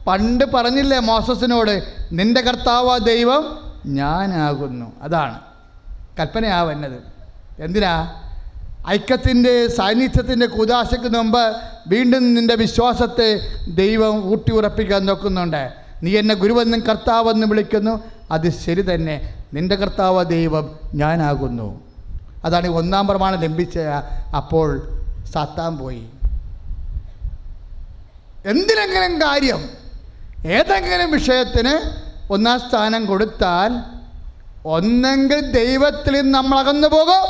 പണ്ട് പറഞ്ഞില്ലേ മോസസിനോട്, നിൻ്റെ കർത്താവ് ദൈവം ഞാനാകുന്നു. അതാണ് കൽപ്പനയാവുന്നത്. എന്തിനാ? ഐക്യത്തിൻ്റെ സാന്നിധ്യത്തിൻ്റെ കുദാശയ്ക്ക് മുമ്പ് വീണ്ടും നിൻ്റെ വിശ്വാസത്തെ ദൈവം ഊട്ടി ഉറപ്പിക്കാൻ നോക്കുന്നുണ്ട്. നീ എന്നെ ഗുരുവെന്നും കർത്താവെന്നും വിളിക്കുന്നു, അത് ശരി തന്നെ. നിൻ്റെ കർത്താവ് ദൈവം ഞാനാകുന്നു. അതാണ് ഒന്നാം പ്രമാണം ലംഘിച്ച അപ്പോൾ സാത്താൻ പോയി. എന്തിനെങ്കിലും കാര്യം, ഏതെങ്കിലും വിഷയത്തിന് ഒന്നാം സ്ഥാനം കൊടുത്താൽ ഒന്നെങ്കിൽ ദൈവത്തിൽ നിന്ന് നമ്മൾ അകന്നു പോകും,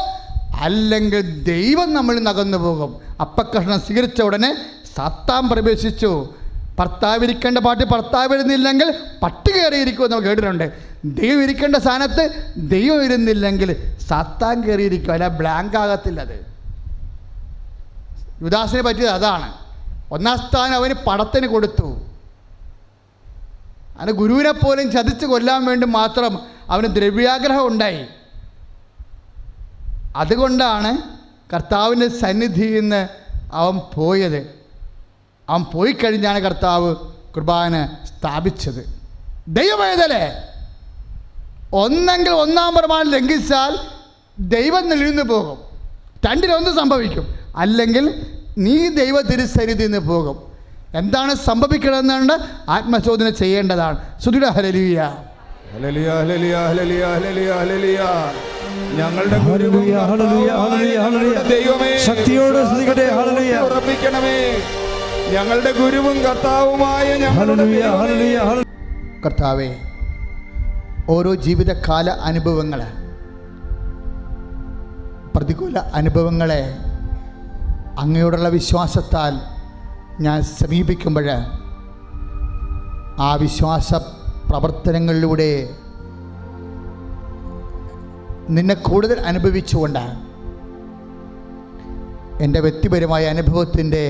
അല്ലെങ്കിൽ ദൈവം നമ്മളിൽ നിന്ന് അകന്നു പോകും. അപ്പക്കഷ്ണം സ്വീകരിച്ച ഉടനെ സാത്താൻ പ്രവേശിച്ചു. ഭർത്താവ് ഇരിക്കേണ്ട പാട്ട് ഭർത്താവ് ഇരുന്നില്ലെങ്കിൽ പട്ടി കയറിയിരിക്കുമെന്ന് നമ്മൾ കേട്ടിട്ടുണ്ട്. ദൈവം ഇരിക്കേണ്ട സ്ഥാനത്ത് ദൈവം ഇരുന്നില്ലെങ്കിൽ സാത്താൻ കയറിയിരിക്കും. അല്ല, ബ്ലാങ്ക് ആകത്തില്ല. അത് യുദാസിനെ പറ്റിയത് അതാണ്. ഒന്നാം സ്ഥാനം അവന് പടത്തിന് കൊടുത്തു. അവന് ഗുരുവിനെ പോലും ചതിച്ച് കൊല്ലാൻ വേണ്ടി മാത്രം അവന് ദ്രവ്യാഗ്രഹം ഉണ്ടായി. അതുകൊണ്ടാണ് കർത്താവിൻ്റെ സന്നിധിയിൽ നിന്ന് അവൻ പോയത്. അവൻ പോയി കഴിഞ്ഞാണ് കർത്താവ് കുർബാന സ്ഥാപിച്ചത്. ദൈവമേതലേ, ഒന്നെങ്കിൽ ഒന്നാം പ്രമാണം ലംഘിച്ചാൽ ദൈവം നിലനിന്ന് പോകും, രണ്ടിലൊന്ന് സംഭവിക്കും. അല്ലെങ്കിൽ നീ ദൈവ തിരുസന്നിധിയിൽ നിന്ന് പോകും. എന്താണ് സംഭവിക്കണമെന്നുണ്ട് ആത്മശോധന ചെയ്യേണ്ടതാണ്. സ്തുതിയുടെ ഹല്ലേലൂയ, ഹല്ലേലൂയ, ഹല്ലേലൂയ, ഹല്ലേലൂയ, ഹല്ലേലൂയ, ഹല്ലേലൂയ. ഞങ്ങളുടെ ദൈവമേ, ശക്തിയോടെ സ്തുതിക്കട്ടെ. ഹല്ലേലൂയ, ഉറപ്പിക്കണമേ. ഞങ്ങളുടെ ഗുരുവും കർത്താവുമായ കർത്താവേ, ഓരോ ജീവിതകാല അനുഭവങ്ങൾ, പ്രതികൂല അനുഭവങ്ങളെ അങ്ങയോടുള്ള വിശ്വാസത്താൽ ഞാൻ സമീപിക്കുമ്പോൾ ആ വിശ്വാസ പ്രവർത്തനങ്ങളിലൂടെ നിന്നെ കൂടുതൽ അനുഭവിച്ചുകൊണ്ട് എൻ്റെ വ്യക്തിപരമായ അനുഭവത്തിൻ്റെ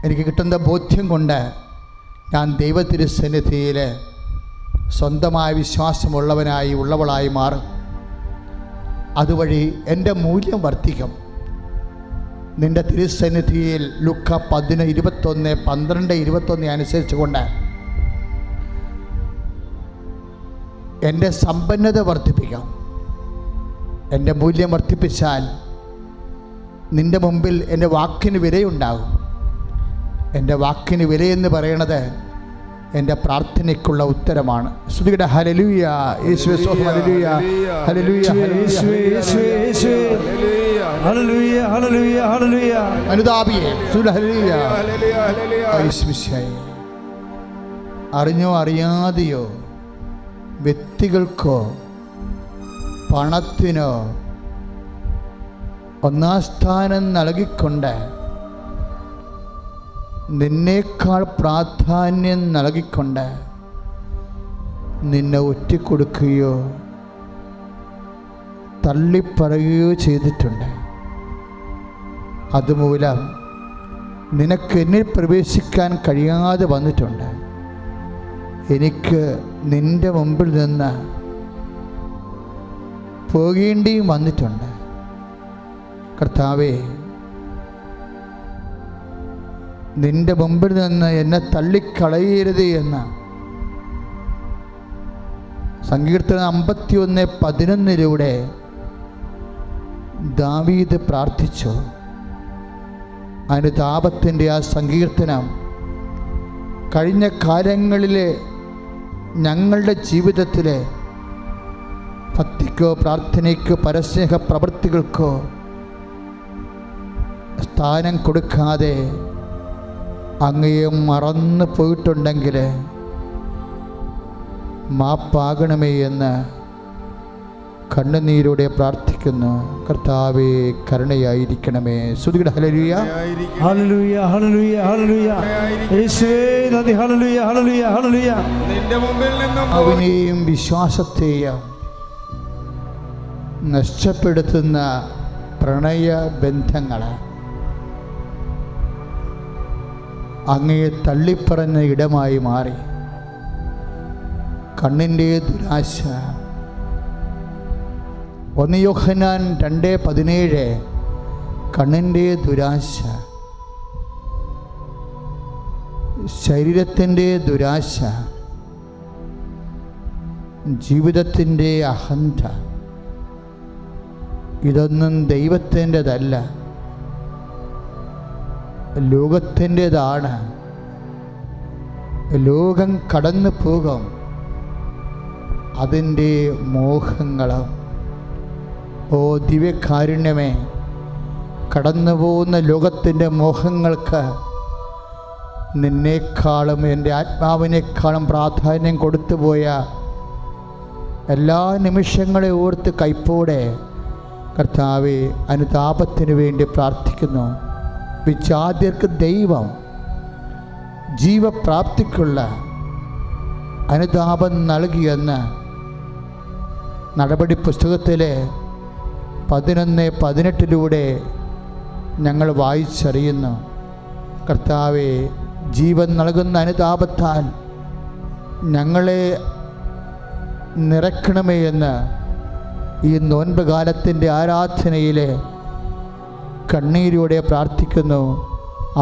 എനിക്ക് കിട്ടുന്ന ബോധ്യം കൊണ്ട് ഞാൻ ദൈവത്തിരുസന്നിധിയിൽ സ്വന്തമായ വിശ്വാസമുള്ളവനായി ഉള്ളവളായി മാറും. അതുവഴി എൻ്റെ മൂല്യം വർദ്ധിക്കും. നിൻ്റെ തിരുസന്നിധിയിൽ ലുക്ക 10:21 അനുസരിച്ചുകൊണ്ട് എൻ്റെ സമ്പന്നത വർദ്ധിപ്പിക്കാം. എൻ്റെ മൂല്യം വർദ്ധിപ്പിച്ചാൽ നിൻ്റെ മുമ്പിൽ എൻ്റെ വാക്കിന് വിലയുണ്ടാകും. എൻ്റെ വാക്കിന് വിലയെന്ന് പറയണത് എൻ്റെ പ്രാർത്ഥനയ്ക്കുള്ള ഉത്തരമാണ്. സ്തുതിക്കട്ടെ. ഹല്ലേലൂയ. യേശുവേ സ്തോത്രം. ഹല്ലേലൂയ. ഹല്ലേലൂയ. ഹല്ലേലൂയ ഹല്ലേലൂയ ഹല്ലേലൂയ. അനുതാപിയെ ഹല്ലേലൂയ. യേശുവിശായി. അറിഞ്ഞോ അറിയാതെയോ വ്യക്തികൾക്കോ പണത്തിനോ ഒന്നാം സ്ഥാനം നൽകിക്കൊണ്ട് നിന്നേക്കാൾ പ്രാധാന്യം നൽകിക്കൊണ്ട് നിന്നെ ഒറ്റിക്കൊടുക്കുകയോ തള്ളിപ്പറയുകയോ ചെയ്തിട്ടുണ്ട്. അതുമൂലം നിനക്ക് എന്നിൽ പ്രവേശിക്കാൻ കഴിയാതെ വന്നിട്ടുണ്ട്. എനിക്ക് നിൻ്റെ മുമ്പിൽ നിന്ന് പോകേണ്ടിയും വന്നിട്ടുണ്ട്. കർത്താവേ, നിൻ്റെ മുമ്പിൽ നിന്ന് എന്നെ തള്ളിക്കളയരുത് എന്ന് സങ്കീർത്തനം 51:11 ദാവീദ് പ്രാർത്ഥിച്ചു. അനുതാപത്തിൻ്റെ ആ സങ്കീർത്തനം കഴിഞ്ഞ കാലങ്ങളിലെ ഞങ്ങളുടെ ജീവിതത്തിലെ ഭക്തിക്കോ പ്രാർത്ഥനയ്ക്കോ പരസ്നേഹ പ്രവൃത്തികൾക്കോ സ്ഥാനം കൊടുക്കാതെ അങ്ങയെ മറന്നു പോയിട്ടുണ്ടെങ്കിൽ മാപ്പാകണമേ എന്ന് കണ്ണുനീരോടെ പ്രാർത്ഥിക്കുന്നു. കർത്താവേ, കരുണയായിരിക്കണമേ. സ്തുതിക്കട്ടെ. ഹല്ലേലൂയ. ഹല്ലേലൂയ ഹല്ലേലൂയ ഹല്ലേലൂയ. യേശുവേ നന്ദി. ഹല്ലേലൂയ ഹല്ലേലൂയ ഹല്ലേലൂയ. നിന്റെ മുമ്പിൽ നിന്നും അവനെയും വിശ്വാസത്തെയും നഷ്ടപ്പെടുത്തുന്ന പ്രണയബന്ധങ്ങൾ അങ്ങയെ തള്ളിപ്പറഞ്ഞ ഇടമായി മാറി. കണ്ണിൻ്റെ ദുരാശ. 1 യോഹന്നാൻ 2:17 കണ്ണിൻ്റെ ദുരാശ, ശരീരത്തിൻ്റെ ദുരാശ, ജീവിതത്തിൻ്റെ അഹന്ത, ഇതൊന്നും ദൈവത്തിൻ്റെതല്ല, ലോകത്തിൻ്റെതാണ്. ലോകം കടന്നു പോകും, അതിൻ്റെ മോഹങ്ങളും. ഓ ദിവ്യകാരുണ്യമേ, കടന്നു പോകുന്ന ലോകത്തിൻ്റെ മോഹങ്ങൾക്ക് നിന്നേക്കാളും എൻ്റെ ആത്മാവിനേക്കാളും പ്രാധാന്യം കൊടുത്തുപോയ എല്ലാ നിമിഷങ്ങളെ ഓർത്ത് കൈപ്പോടെ കർത്താവെ, അനുതാപത്തിന് വേണ്ടി പ്രാർത്ഥിക്കുന്നു. വിജാതിയർക്ക് ദൈവം ജീവപ്രാപ്തിക്കുള്ള അനുതാപം നൽകിയെന്ന് നടപടി പുസ്തകത്തിലെ 11:18 ഞങ്ങൾ വായിച്ചറിയുന്നു. കർത്താവെ, ജീവൻ നൽകുന്ന അനുതാപത്താൽ ഞങ്ങളെ നിറയ്ക്കണമേ എന്ന് ഈ നോൻപ് കാലത്തിൻ്റെ ആരാധനയിൽ കണ്ണീരോടെ പ്രാർത്ഥിക്കുന്നു.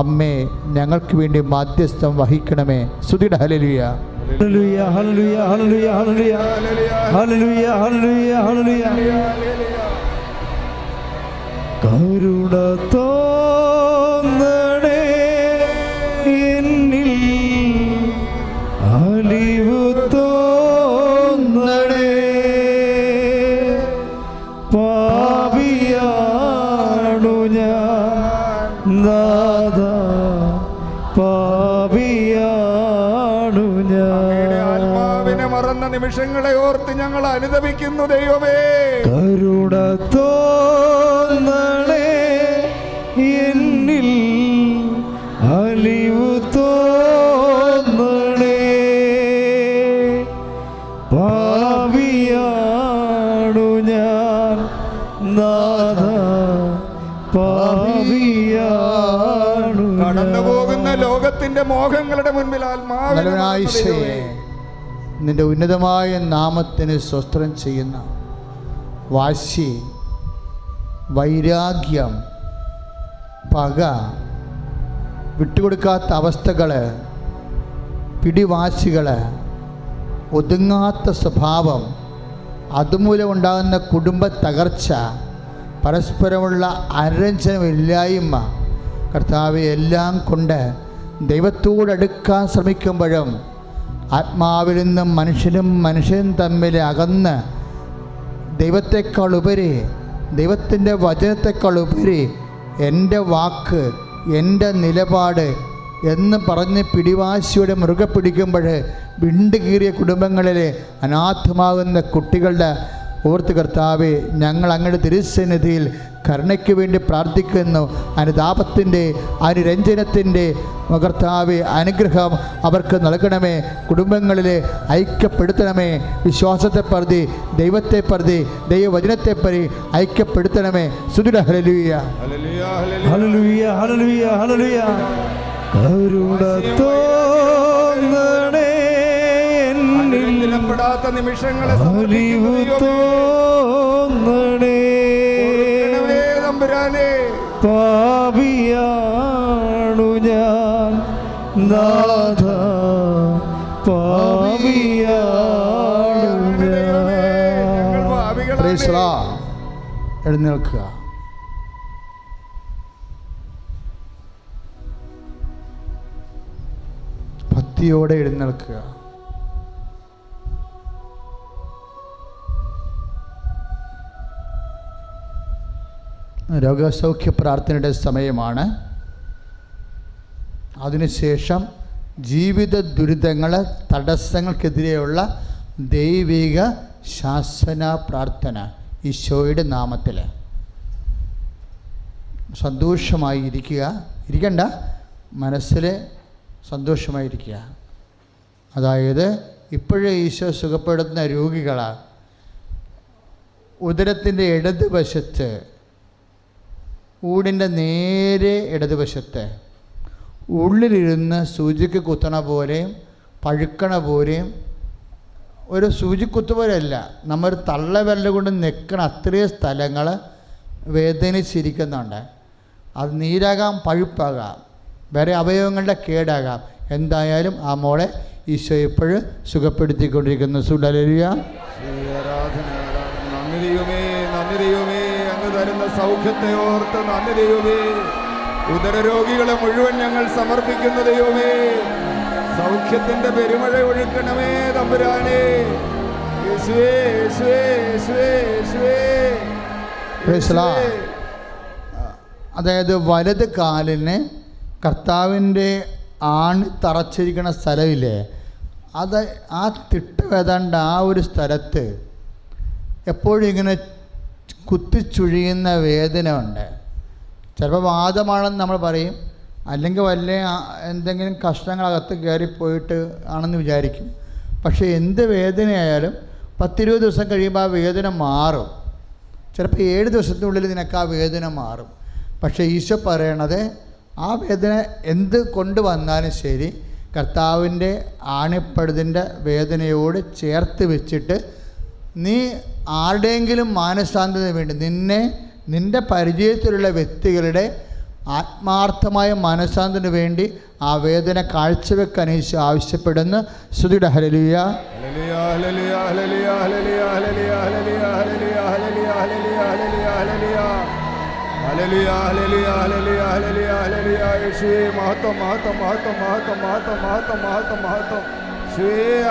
അമ്മേ, ഞങ്ങൾക്ക് വേണ്ടി മാധ്യസ്ഥം വഹിക്കണമേ. സ്തുതിയുടെ ഹല്ലേലൂയ. ഹല്ലേലൂയ ഹല്ലേലൂയ ഹല്ലേലൂയ ഹല്ലേലൂയ ഹല്ലേലൂയ ഹല്ലേലൂയ. കരുണ തോന്നണേ എന്നിൽ, അലിവു തോന്നണേ, പാപിയാണു ഞാൻ നാഥാ, പാപിയാണു ഞാൻ. ആത്മാവിനെ മറന്ന നിമിഷങ്ങളെ ഓർത്ത് ഞങ്ങൾ അനുതപിക്കുന്നു ദൈവമേ. കരുണ തോന്നണേ എന്നിൽ, അലിവു തോന്നണേ, പാപിയാണു ഞാൻ നാഥാ, പാപിയാണു ഞാൻ. കടന്നു പോകുന്ന ലോകത്തിന്റെ മോഹങ്ങളുടെ മുൻപിൽ നല്ലവനായിശയെ, നിന്റെ ഉന്നതമായ നാമത്തിന് സ്തോത്രം ചെയ്യുന്ന വാശി, വൈരാഗ്യം, പക, വിട്ടുകൊടുക്കാത്ത അവസ്ഥകൾ, പിടിവാശികൾ, ഒതുങ്ങാത്ത സ്വഭാവം, അതുമൂലം ഉണ്ടാകുന്ന കുടുംബ തകർച്ച, പരസ്പരമുള്ള അനുരഞ്ജനമില്ലായ്മ, കർത്താവെ, എല്ലാം കൊണ്ട് ദൈവത്തോടടുക്കാൻ ശ്രമിക്കുമ്പോഴും ആത്മാവിൽ നിന്നും മനുഷ്യനും തമ്മിൽ അകന്ന് ദൈവത്തെക്കാൾ ഉപരി, ദൈവത്തിൻ്റെ വചനത്തെക്കാൾ ഉപരി എൻ്റെ വാക്ക്, എൻ്റെ നിലപാട് എന്ന് പറഞ്ഞ് പിടിവാശിയോടെ മുറുകെ പിടിക്കുമ്പോൾ വിണ്ടുകീറിയ കുടുംബങ്ങളിലെ അനാഥമാകുന്ന കുട്ടികളുടെ ഓർത്ത് കർത്താവേ, ഞങ്ങൾ അങ്ങയുടെ തിരുസന്നിധിയിൽ കരുണയ്ക്ക് വേണ്ടി പ്രാർത്ഥിക്കുന്നു. അനുതാപത്തിൻ്റെ, അനുരഞ്ജനത്തിൻ്റെ കർത്താവേ അനുഗ്രഹം അവർക്ക് നൽകണമേ. കുടുംബങ്ങളിലെ ഐക്യപ്പെടുത്തണമേ. വിശ്വാസത്തെ പ്രതി, ദൈവത്തെ പ്രതി, ദൈവവചനത്തെ പ്രതി ഐക്യപ്പെടുത്തണമേ. സ്തുതി. ഹല്ലേലൂയ, ഹല്ലേലൂയ, ഹല്ലേലൂയ, ഹല്ലേലൂയ. കരുണ തോന്നണേ എന്നിൽ, നിമിഷങ്ങളെ അറിവ് തോന്നണേ തമ്പുരാനേ. പാപിയാണു ഞാൻ നാഥ, പാപിയാണു ഞാൻ. Praise the Lord. എഴുന്നേൽക്കുക. ഭക്തിയോടെ എഴുന്നേൽക്കുക. രോഗസൗഖ്യ പ്രാർത്ഥനയുടെ സമയമാണ്. അതിനുശേഷം ജീവിത ദുരിതങ്ങൾ, തടസ്സങ്ങൾക്കെതിരെയുള്ള ദൈവിക ശാസന പ്രാർത്ഥന ഈശോയുടെ നാമത്തിൽ. സന്തോഷമായി ഇരിക്കണ്ട, മനസ്സിൽ സന്തോഷമായിരിക്കുക. അതായത് ഇപ്പോഴേ ഈശോ സുഖപ്പെടുത്തുന്ന രോഗികളാണ്. ഉദരത്തിൻ്റെ ഇടതുവശത്ത്, ഊടിൻ്റെ നേരെ ഇടതുവശത്ത് ഉള്ളിലിരുന്ന് സൂചിക്ക് കുത്തണ പോലെയും പഴുക്കണ പോലെയും, ഒരു സൂചിക്കുത്ത് പോലെയല്ല, നമ്മൾ തള്ളവിരൽ കൊണ്ട് നിൽക്കണ അത്രയും സ്ഥലങ്ങൾ വേദനിച്ചിരിക്കുന്നുണ്ട്. അത് നീരാകാം, പഴുപ്പാകാം, വേറെ അവയവങ്ങളുടെ കേടാകാം. എന്തായാലും ആ മോളെ ഈശോ ഇപ്പോഴും സുഖപ്പെടുത്തിക്കൊണ്ടിരിക്കുന്നു. ഹല്ലേലൂയ. നന്ദി ദൈവമേ, നന്ദി ദൈവമേ. അങ്ങ് തരുന്ന സൗഖ്യത്തെ ഓർത്ത് നന്ദി ദൈവമേ. ഉദരരോഗികളെ മുഴുവൻ ഞങ്ങൾ സമർപ്പിക്കുന്ന ദൈവമേ. സൗഖ്യത്തിന്റെ പെരുമഴ ഒഴുക്കണമേ തമ്പുരാനേ. യേശുവേ, യേശുവേ, യേശുവേ, യേശുവേ. Praise the Lord. അതായത് വലത് കാലിന് കർത്താവിൻ്റെ ആണി തറച്ചിരിക്കുന്ന സ്ഥലമില്ലേ, അത് ആ തിട്ടവേതാണ്ട് ആ ഒരു സ്ഥലത്ത് എപ്പോഴും ഇങ്ങനെ കുത്തിച്ചുഴിയുന്ന വേദന ഉണ്ട്. ചിലപ്പോൾ വാദമാണെന്ന് നമ്മൾ പറയും, അല്ലെങ്കിൽ വല്ല എന്തെങ്കിലും കഷ്ണങ്ങളകത്ത് കയറിപ്പോയിട്ട് ആണെന്ന് വിചാരിക്കും. പക്ഷേ എന്ത് വേദനയായാലും 10-20 ദിവസം കഴിയുമ്പോൾ ആ വേദന മാറും. ചിലപ്പോൾ 7 ദിവസത്തിനുള്ളിൽ നിനക്ക് ആ വേദന മാറും. പക്ഷേ ഈശോ പറയണത് ആ വേദന എന്ത് കൊണ്ടുവന്നാലും ശരി, കർത്താവിൻ്റെ ആണിപ്പഴുതിൻ്റെ വേദനയോട് ചേർത്ത് വെച്ചിട്ട് നീ ആരുടെയെങ്കിലും മാനസാന്തരത്തിന് വേണ്ടി, നിൻ്റെ പരിചയത്തിലുള്ള വ്യക്തികളുടെ ആത്മാർത്ഥമായ മനസ്സാന്തരത്തിന് വേണ്ടി ആ വേദന കാഴ്ചവെക്കാൻ ഈശോ ആവശ്യപ്പെടുന്നു. സ്തുതിയുടെ ഹല്ലേലൂയ.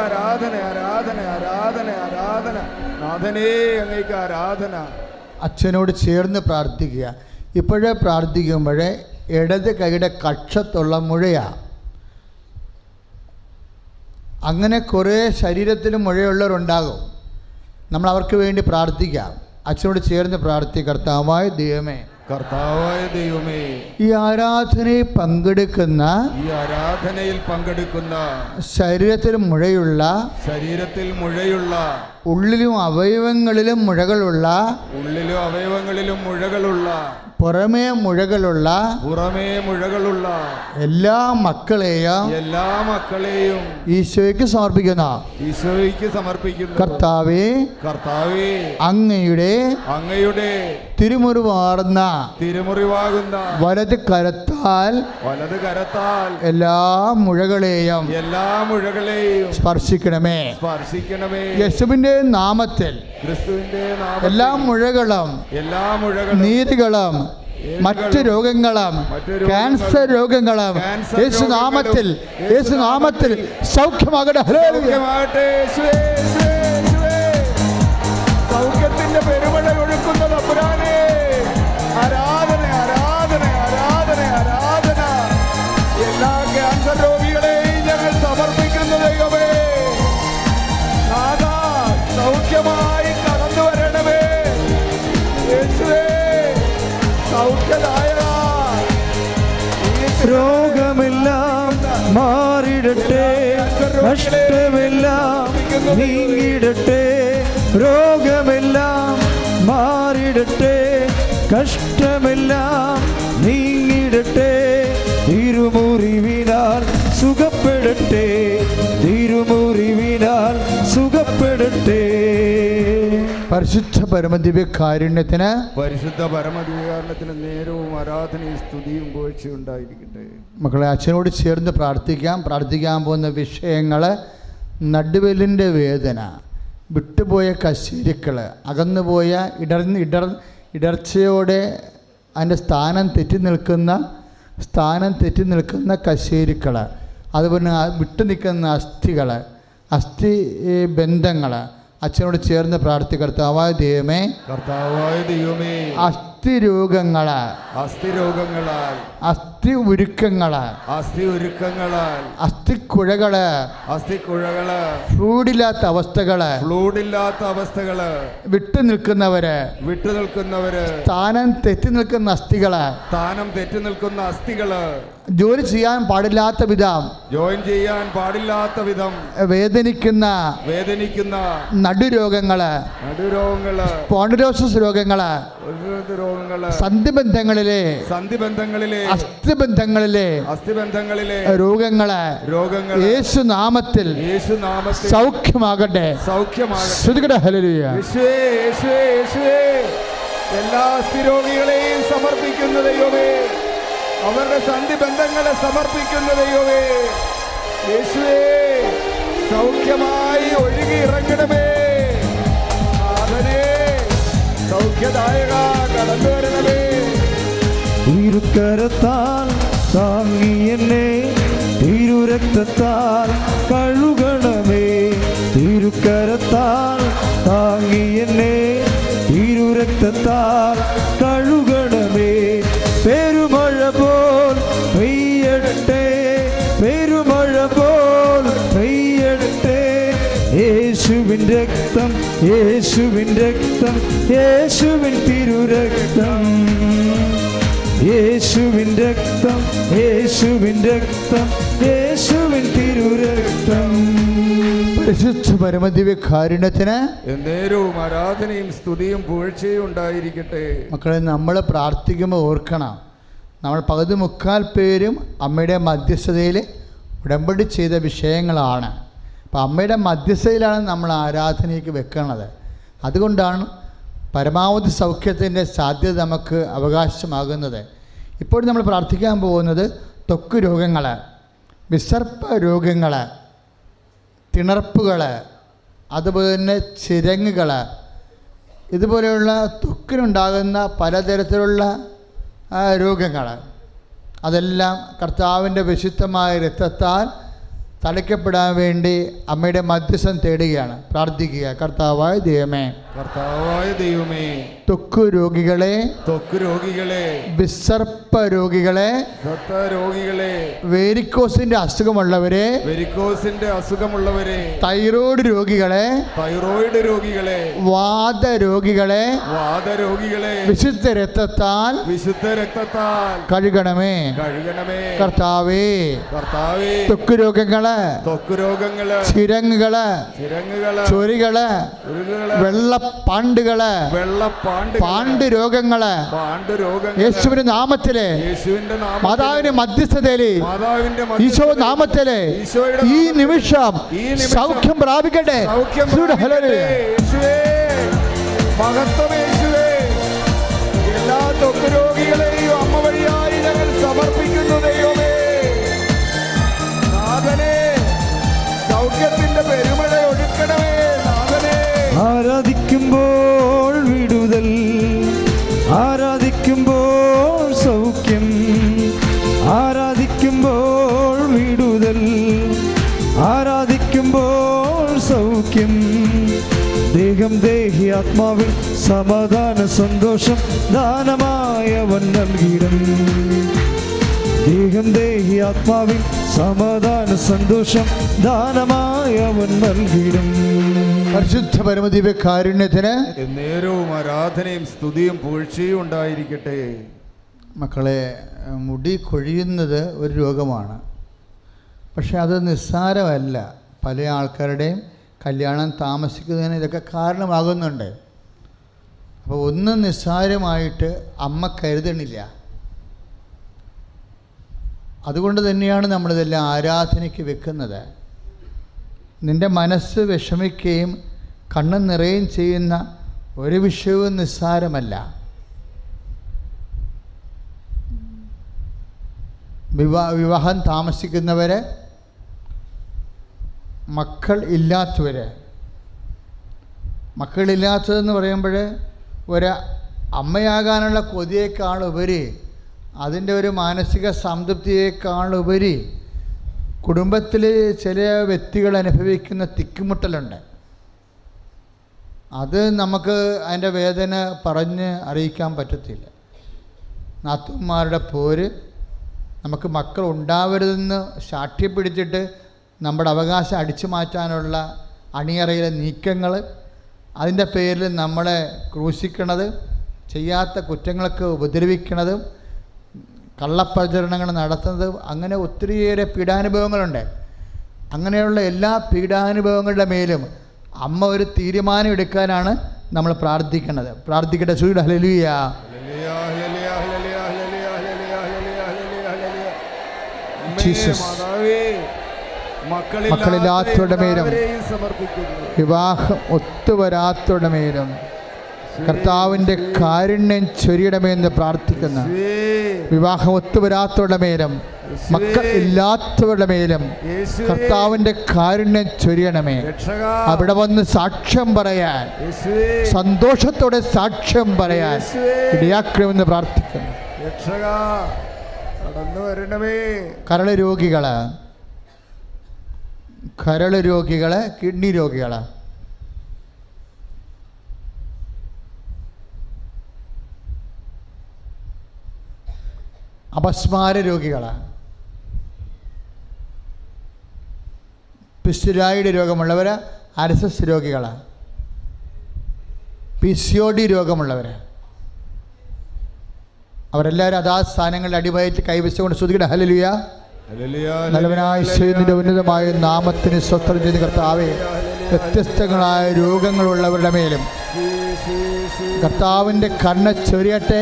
ആരാധന, ആരാധന, ആരാധന, ആരാധന. നാഥനേ, അങ്ങേക്ക് ആരാധന. അച്ഛനോട് ചേർന്ന് പ്രാർത്ഥിക്കുക. ഇപ്പോഴേ പ്രാർത്ഥിക്കുമ്പോഴേ ഇടത് കൈയുടെ കക്ഷത്തുള്ള മുഴയാണ്. അങ്ങനെ കുറേ ശരീരത്തിൽ മുഴയുള്ളവരുണ്ടാകും. നമ്മൾ അവർക്ക് വേണ്ടി പ്രാർത്ഥിക്കാം. അച്ഛനോട് ചേർന്ന് പ്രാർത്ഥിക്കുക. കർത്താവായ ദൈവമേ, കർത്താവായ ദൈവമേ, ഈ ആരാധനയിൽ പങ്കെടുക്കുന്ന ശരീരത്തിൽ മുഴയുള്ള ഉള്ളിലും അവയവങ്ങളിലും മുഴകളുള്ള പുറമേ മുഴകളുള്ള എല്ലാ മക്കളെയും ഈശോയ്ക്ക് സമർപ്പിക്കുന്നു. കർത്താവേ, അങ്ങയുടെ തിരുമുറിവാർന്ന വലത് കരത്താൽ എല്ലാ മുഴകളെയും സ്പർശിക്കണമേ. യേശുവിന്റെ നാമത്തിൽ എല്ലാ മുഴകളും നീരുകളും മറ്റു രോഗങ്ങളും ക്യാൻസർ രോഗങ്ങളും യേശുനാമത്തിൽ സൗഖ്യമാകട്ടെ. ഹല്ലേലൂയ. സൗഖ്യത്തിന്റെ പെരുമഴ ഒഴുക്കുന്ന തമ്പുരാനേ, ആരാധന ആരാധന ആരാധന ആരാധന. എല്ലാ ക്യാൻസർ രോഗികളെയും ഞങ്ങൾ സമർപ്പിക്കുന്നു ദൈവമേ. നാഥാ, സൗഖ്യമായി കടന്നു വരണമേ യേശുവേ. സൗഖ്യദായക, രോഗമെല്ലാം മാറിടട്ടെ, കഷ്ടമെല്ലാം നീങ്ങിടട്ടെ. രോഗമെല്ലാം മാറിടട്ടെ, കഷ്ടമെല്ലാം നീങ്ങിടട്ടെ. തിരുമുറിവിനാൽ സുഖപ്പെടട്ടെ, തിരുമുറിവിനാൽ സുഖപ്പെടട്ടെ. പരിശുദ്ധ പരമദിവ്യകാരുണ്യത്തിന് നേരവും ആരാധനയും സ്തുതിയും പുകഴ്ചയും ഉണ്ടായിരിക്കട്ടെ. മക്കളെ, അച്ഛനോട് ചേർന്ന് പ്രാർത്ഥിക്കാൻ പോകുന്ന വിഷയങ്ങൾ: നടുവെല്ലിൻ്റെ വേദന, വിട്ടുപോയ കശേരുക്കൾ, അകന്നുപോയ ഇടർച്ചയോടെ അതിൻ്റെ സ്ഥാനം തെറ്റി നിൽക്കുന്ന കശേരുക്കൾ, അതുപോലെ വിട്ടു നിൽക്കുന്ന അസ്ഥി ബന്ധങ്ങൾ. അച്ഛനോട് ചേർന്ന് പ്രാർത്ഥിക്കുക. കർത്താവായ ദൈവമേ, അസ്ഥി രോഗങ്ങളാൽ, അസ്ഥി ഉരുക്കങ്ങളാൽ, അസ്ഥിക്കുഴകള്, ഫ്ലൂയിഡില്ലാത്ത അവസ്ഥകള്, വിട്ടു നിൽക്കുന്നവര്, സ്ഥാനം തെറ്റി നിൽക്കുന്ന അസ്ഥികള്, ജോലി ചെയ്യാൻ പാടില്ലാത്ത വിധം വേദനിക്കുന്ന നടുരോഗങ്ങള്, സ്പോണ്ടിലോസിസ് രോഗങ്ങള്, സന്ധിബന്ധങ്ങളിലെ അസ്ഥിബന്ധങ്ങളിലെ രോഗങ്ങള് യേശുനാമത്തിൽ സൗഖ്യമാകട്ടെ. ശ്രുതികട. ഹല്ലേലൂയ. എല്ലാ സ്ഥിരോഗികളെയും സമർപ്പിക്കുന്ന ദൈവമേ, അവരുടെ സന്ധിബന്ധങ്ങളെ സമർപ്പിക്കുന്ന ദൈവമേ, യേശുവേ, സൗഖ്യമായി ഒഴുകി ഇറങ്ങണമേ. നാഥനേ, സൗഖ്യദായക, കടന്നു വരണമേ. തിരുക്കരത്താൽ താങ്ങി എന്നെ തിരുരക്തത്താൽ കഴുകണമേ. തിരുക്കരത്താൽ താങ്ങി എന്നെ തിരുരക്തത്താൽ കഴുകണമേ. പെരുമഴ പോൽ പെയ്യട്ടെ, പെരുമഴ പോൽ പെയ്യട്ടെ. യേശുവിൻ രക്തം, യേശുവിൻ രക്തം, യേശുവിൻ തിരുരക്തം, യേശുവിൻ രക്തം, യേശുവിൻ രക്തം, യേശുവിൻ തിരുരക്തം. പരിശുദ്ധ പരമദിവ്യകാരുണ്യത്തിന് നേരവും ആരാധനയും സ്തുതിയും പുകഴ്ചയും ഉണ്ടായിരിക്കട്ടെ. മക്കളെ, നമ്മൾ പ്രാർത്ഥിക്കുമ്പോൾ ഓർക്കണം, നമ്മൾ പകുതി മുക്കാൽ പേരും അമ്മയുടെ മധ്യസ്ഥതയിൽ ഉടമ്പടി ചെയ്ത വിഷയങ്ങളാണ്. അപ്പോൾ അമ്മയുടെ മധ്യസ്ഥതയിലാണ് നമ്മൾ ആരാധനയ്ക്ക് വെക്കുന്നത്. അതുകൊണ്ടാണ് പരമാവധി സൗഖ്യത്തിൻ്റെ സാധ്യത നമുക്ക് അവകാശമാകുന്നത്. ഇപ്പോൾ നമ്മൾ പ്രാർത്ഥിക്കാൻ പോകുന്നത് ത്വക്ക് രോഗങ്ങൾ, വിസർപ്പ രോഗങ്ങൾ, തിണർപ്പുകൾ, അതുപോലെ തന്നെ ചിരങ്ങുകൾ, ഇതുപോലെയുള്ള ത്വക്കിനുണ്ടാകുന്ന പലതരത്തിലുള്ള രോഗങ്ങൾ, അതെല്ലാം കർത്താവിൻ്റെ വിശുദ്ധമായ രക്തത്താൽ തളിക്കപ്പെടാൻ വേണ്ടി അമ്മയുടെ മധ്യസ്ഥം തേടുകയാണ്. പ്രാർത്ഥിക്കുക. കർത്താവായ ദൈവമേ, ത്വക്ക് രോഗികളെ, വിസർപ്പ രോഗികളെ, വേരിക്കോസിന്റെ അസുഖമുള്ളവരെ, തൈറോയ്ഡ് രോഗികളെ, വാതരോഗികളെ വിശുദ്ധ രക്തത്താൽ കഴുകണമേ. കർത്താവേ, ത്വക്ക് രോഗങ്ങള്, ചിരങ്ങുകള്, ചൊരികള്, വെള്ളപ്പാണ്ടുകള്, പാണ്ട് രോഗങ്ങള് യേശുവിന്റെ നാമത്തില്, മാതാവിന്റെ മധ്യസ്ഥതയില്, ഈശോ നാമത്തില് ഈ നിമിഷം സൗഖ്യം പ്രാപിക്കട്ടെ. എല്ലാ ത്വക്ക് രോഗികളെയും അമ്മ വഴിയായി ഞങ്ങൾ സമർപ്പിക്കുന്നു ദൈവമേ. നാഥനേ, സൗഖ്യത്തിന്റെ പെരുമഴ ഒഴുക്കണമേ. നാഥനേ, ആരാധിക്കുമ്പോൾ വിടുതൽ, ആരാധിക്കുമ്പോൾ ദേഹം ദേഹി ആത്മാവിൽ സമാധാന സന്തോഷം ദാനമായവൻ നൽകിയിടും. ദേഹം ദേഹി ആത്മാവിൽ സമാധാന സന്തോഷം ദാനമായവൻ നൽകിയിടും. പരിശുദ്ധ പരമദിവ്യ കാരുണ്യത്തിന് നേരവും ആരാധനയും സ്തുതിയും പുകഴ്ചയും ഉണ്ടായിരിക്കട്ടെ. മക്കളെ, മുടി കൊഴിയുന്നത് ഒരു രോഗമാണ്. പക്ഷെ അത് നിസ്സാരമല്ല. പല ആൾക്കാരുടെയും കല്യാണം താമസിക്കുന്നതിന് ഇതൊക്കെ കാരണമാകുന്നുണ്ട്. അപ്പോൾ ഒന്നും നിസ്സാരമായിട്ട് അമ്മ കരുതണില്ല. അതുകൊണ്ട് തന്നെയാണ് നമ്മളിതെല്ലാം ആരാധനയ്ക്ക് വെക്കുന്നത്. നിൻ്റെ മനസ്സ് വിഷമിക്കുകയും കണ്ണ് നിറയുകയും ചെയ്യുന്ന ഒരു വിഷയവും നിസ്സാരമല്ല. വിവാഹം താമസിക്കുന്നവർ, മക്കളില്ലാത്തതെന്ന് പറയുമ്പോൾ ഒരു അമ്മയാകാനുള്ള കൊതിയേക്കാളുപരി, അതിൻ്റെ ഒരു മാനസിക സംതൃപ്തിയേക്കാളുപരി കുടുംബത്തിൽ ചില വ്യക്തികൾ അനുഭവിക്കുന്ന തിക്കുമുട്ടലുണ്ട്. അത് നമുക്ക് അതിൻ്റെ വേദന പറഞ്ഞ് അറിയിക്കാൻ പറ്റത്തില്ല. നാത്തൂന്മാരുടെ പോര്, നമുക്ക് മക്കൾ ഉണ്ടാവരുതെന്ന് ശാഠ്യം പിടിച്ചിട്ട് നമ്മുടെ അവകാശം അടിച്ചു മാറ്റാനുള്ള അണിയറയിലെ നീക്കങ്ങൾ, അതിൻ്റെ പേരിൽ നമ്മളെ ക്രൂശിക്കണത്, ചെയ്യാത്ത കുറ്റങ്ങൾക്ക് ഉപദ്രവിക്കണതും, കള്ളപ്രചരണങ്ങൾ നടത്തുന്നത്, അങ്ങനെ ഒത്തിരിയേറെ പീഡാനുഭവങ്ങളുണ്ട്. അങ്ങനെയുള്ള എല്ലാ പീഡാനുഭവങ്ങളുടെ മേലും അമ്മ ഒരു തീരുമാനം എടുക്കാനാണ് നമ്മൾ പ്രാർത്ഥിക്കുന്നത്. പ്രാർത്ഥിക്കട്ടെ. സൂര്യ ഹല്ലേലൂയ. മക്കളില്ലാത്തവരുടെ മേലും വിവാഹം ഒത്തുവരാത്തവരുടെ മേലും കർത്താവിൻ്റെ കാരുണ്യം ചൊരിയണമെന്ന് പ്രാർത്ഥിക്കുന്നു. വിവാഹം ഒത്തുവരാത്തവരുടെ മേലും മക്കൾ ഇല്ലാത്തവരുടെ മേലും കർത്താവിൻ്റെ കാരുണ്യം ചൊരിയണമേ. അവിടെ വന്ന് സാക്ഷ്യം പറയാൻ, സന്തോഷത്തോടെ സാക്ഷ്യം പറയാൻ ഇടയാക്കണമെന്ന് പ്രാർത്ഥിക്കുന്നു. കരൾ രോഗികള്, കിഡ്നി രോഗികള്, അപസ്മാര രോഗികള്, പിസ്റ്റുരായിഡ് രോഗമുള്ളവർ, അർസസ് രോഗികള്, PCOD രോഗമുള്ളവർ, അവരെല്ലാവരും അതാ സ്ഥാനങ്ങളുടെ അടിവയറ്റ് കൈവച്ചുകൊണ്ട് സ്തുതിക്കട്ടെ. ഹല്ലേലൂയ. നല്ലവനായ ഈശോയുടെ ഉന്നതമായ നാമത്തിന് സ്വസ്ത്രം ചെയ്ത് കർത്താവേ, വ്യത്യസ്തങ്ങളായ രോഗങ്ങളുള്ളവരുടെ മേലും കർത്താവിൻ്റെ കണ്ണ് ചൊരിയട്ടെ.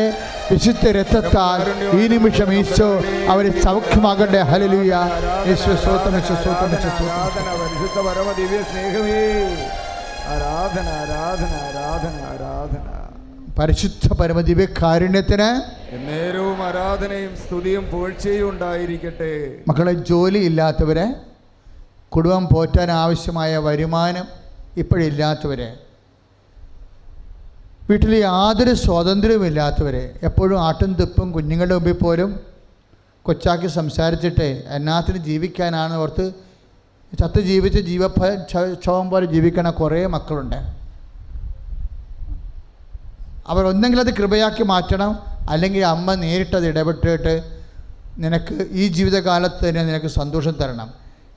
വിശുദ്ധ രക്തത്താൽ ഈ നിമിഷം ഈശോ അവരെ സൗഖ്യമാകട്ടെ. ഹല്ലേലൂയ. യേശുവേ സ്തോത്രം, യേശുവേ സ്തോത്രം, യേശുവേ സ്തോത്രം. പരിശുദ്ധ പരമ ദിവ്യ സ്നേഹമേ, ആരാധന ആരാധന ആരാധന ആരാധന. പരിശുദ്ധ പരമദിവ്യ കാരുണ്യത്തിന് നേരവും ആരാധനയും സ്തുതിയും പുകഴ്ചയും ഉണ്ടായിരിക്കട്ടെ. മക്കളെ, ജോലി ഇല്ലാത്തവരെ, കുടുംബം പോറ്റാൻ ആവശ്യമായ വരുമാനം ഇപ്പോഴില്ലാത്തവരെ, വീട്ടിൽ യാതൊരു സ്വാതന്ത്ര്യവുമില്ലാത്തവരെ, എപ്പോഴും ആട്ടും തുപ്പും കുഞ്ഞുങ്ങളുടെ മുമ്പിൽ പോലും കൊച്ചാക്കി സംസാരിച്ചിട്ട് എന്നാത്തിന് ജീവിക്കാനാണെന്ന് ഓർത്ത് ചത്ത് ജീവിച്ച് ജീവക്ഷോഭം പോലെ ജീവിക്കണ കുറേ മക്കളുണ്ട്. അവരൊന്നെങ്കിൽ അത് കൃപയാക്കി മാറ്റണം, അല്ലെങ്കിൽ അമ്മ നേരിട്ടത് ഇടപെട്ടിട്ട് നിനക്ക് ഈ ജീവിതകാലത്ത് തന്നെ നിനക്ക് സന്തോഷം തരണം.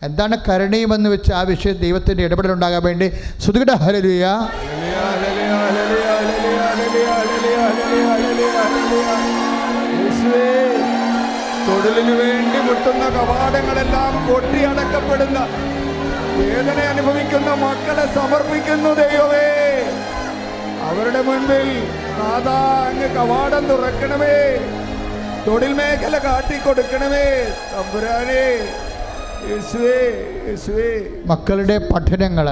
എന്താണ് കരുണീയമെന്ന് വെച്ച് ആ വിഷയം ദൈവത്തിൻ്റെ ഇടപെടലുണ്ടാകാൻ വേണ്ടി സ്തുതിക്കട്ടെ. ഹല്ലേലൂയ. തൊഴിലിനു വേണ്ടി മുട്ടുന്ന കവാടങ്ങളെല്ലാം കൊട്ടിയടക്കപ്പെടുന്ന വേദന അനുഭവിക്കുന്ന മക്കളെ സമർപ്പിക്കുന്നു ദൈവമേ. അവരുടെ മുൻപിൽ നാഥാ അങ്ങ് കവാടം തുറക്കണമേ, തൊഴിൽ മേഖല കാട്ടിക്കൊടുക്കണമേ തമ്പുരാനേ. യേശുവേ യേശുവേ. മക്കളുടെ പഠനങ്ങൾ,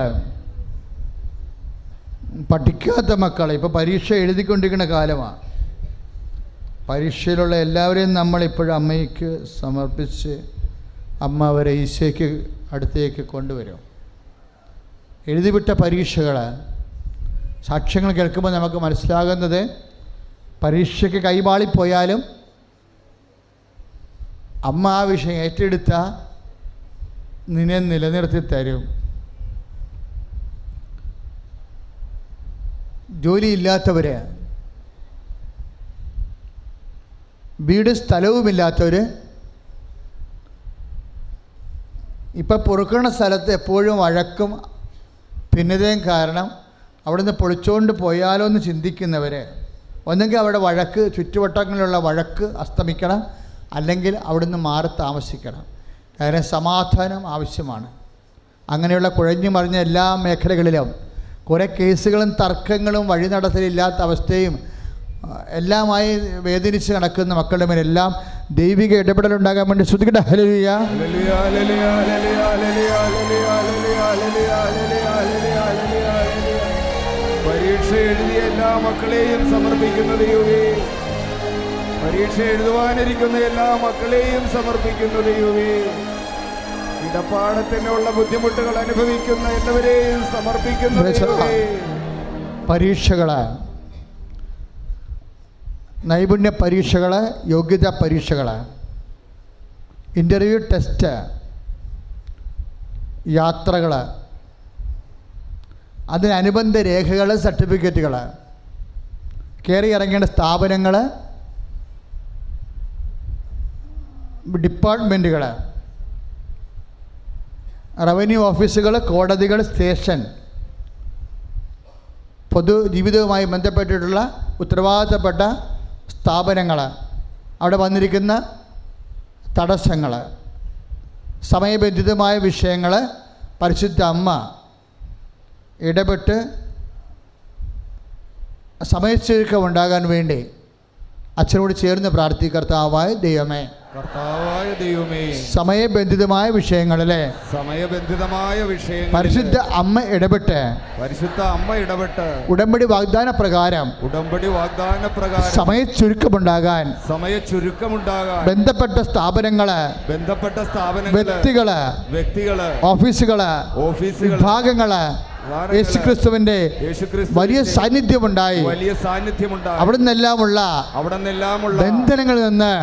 പഠിക്കാത്ത മക്കളെ, ഇപ്പോൾ പരീക്ഷ എഴുതിക്കൊണ്ടിരിക്കുന്ന കാലമാണ്. പരീക്ഷയിലുള്ള എല്ലാവരെയും നമ്മളിപ്പോഴും അമ്മയ്ക്ക് സമർപ്പിച്ച് അമ്മ അവരെ ഈശോയ്ക്ക് അടുത്തേക്ക് കൊണ്ടുവരും. എഴുതിവിട്ട പരീക്ഷകൾ, സാക്ഷ്യങ്ങൾ കേൾക്കുമ്പോൾ നമുക്ക് മനസ്സിലാകുന്നത് പരീക്ഷയ്ക്ക് കൈമാളിപ്പോയാലും അമ്മ ആ വിഷയം ഏറ്റെടുത്ത നിന്നെ നിലനിർത്തി തരും. ജോലിയില്ലാത്തവർ, വീട് സ്ഥലവുമില്ലാത്തവർ, ഇപ്പം പൊറുക്കണ സ്ഥലത്ത് എപ്പോഴും വഴക്കും ഭിന്നതയും കാരണം അവിടുന്ന് പൊളിച്ചുകൊണ്ട് പോയാലോ എന്ന് ചിന്തിക്കുന്നവർ, ഒന്നെങ്കിൽ അവിടെ വഴക്ക്, ചുറ്റുവട്ടങ്ങളിലുള്ള വഴക്ക് അസ്തമിക്കണം, അല്ലെങ്കിൽ അവിടുന്ന് മാറി താമസിക്കണം. കാരണം സമാധാനം ആവശ്യമാണ്. അങ്ങനെയുള്ള കുഴഞ്ഞു മറിഞ്ഞ എല്ലാ മേഖലകളിലും കുറേ കേസുകളും തർക്കങ്ങളും വഴി നടത്തലില്ലാത്ത അവസ്ഥയും എല്ലാമായി വേദനിച്ച് നടക്കുന്ന മക്കളുടെ മേലെല്ലാം ദൈവിക ഇടപെടലുണ്ടാകാൻ വേണ്ടി ശ്രദ്ധിക്കട്ടെ. ഹല്ലേലൂയ. പരീക്ഷ എഴുതിയ എല്ലാ മക്കളെയും സമർപ്പിക്കുന്ന ദൈവമേ, പരീക്ഷ എഴുതുവാനിരിക്കുന്ന എല്ലാ മക്കളെയും സമർപ്പിക്കുന്ന ദൈവമേ, ഇടപാടത്തിനുള്ള ബുദ്ധിമുട്ടുകൾ അനുഭവിക്കുന്ന എല്ലാവരെയും സമർപ്പിക്കുന്ന ദൈവമേ. പരീക്ഷകൾ, നൈപുണ്യ പരീക്ഷകൾ, യോഗ്യതാ പരീക്ഷകൾ, ഇൻ്റർവ്യൂ ടെസ്റ്റ്, യാത്രകൾ, അതിനനുബന്ധ രേഖകൾ, സർട്ടിഫിക്കറ്റുകൾ, കയറി ഇറങ്ങേണ്ട സ്ഥാപനങ്ങൾ, ഡിപ്പാർട്ട്മെൻറ്റുകൾ, റവന്യൂ ഓഫീസുകൾ, കോടതികൾ, സ്റ്റേഷൻ, പൊതുജീവിതവുമായി ബന്ധപ്പെട്ടിട്ടുള്ള ഉത്തരവാദിത്തപ്പെട്ട സ്ഥാപനങ്ങൾ, അവിടെ വന്നിരിക്കുന്ന തടസ്സങ്ങൾ, സമയബന്ധിതമായ വിഷയങ്ങൾ പരിശുദ്ധ അമ്മ ഇടപെട്ട് സമയച്ചുരുക്കമുണ്ടാകാൻ വേണ്ടി അച്ഛനോട് ചേർന്ന് പ്രാർത്ഥിക്കർത്താവായ ദൈവമേ, കർത്താവായ ദൈവമേ, സമയബന്ധിതമായ വിഷയങ്ങളിലെ പരിശുദ്ധ അമ്മ ഇടപെട്ട് ഉടമ്പടി വാഗ്ദാന പ്രകാരം സമയച്ചുരുക്കമുണ്ടാകാൻ ബന്ധപ്പെട്ട സ്ഥാപനങ്ങള്, വ്യക്തികള്, ഓഫീസുകള്, വിഭാഗങ്ങളിൽ യേശുക്രിസ്തുവിന്റെ വലിയ സാന്നിധ്യമുണ്ടായി. അവിടെ നിന്നെല്ലാമുള്ള ബന്ധനങ്ങളിൽ നിന്ന്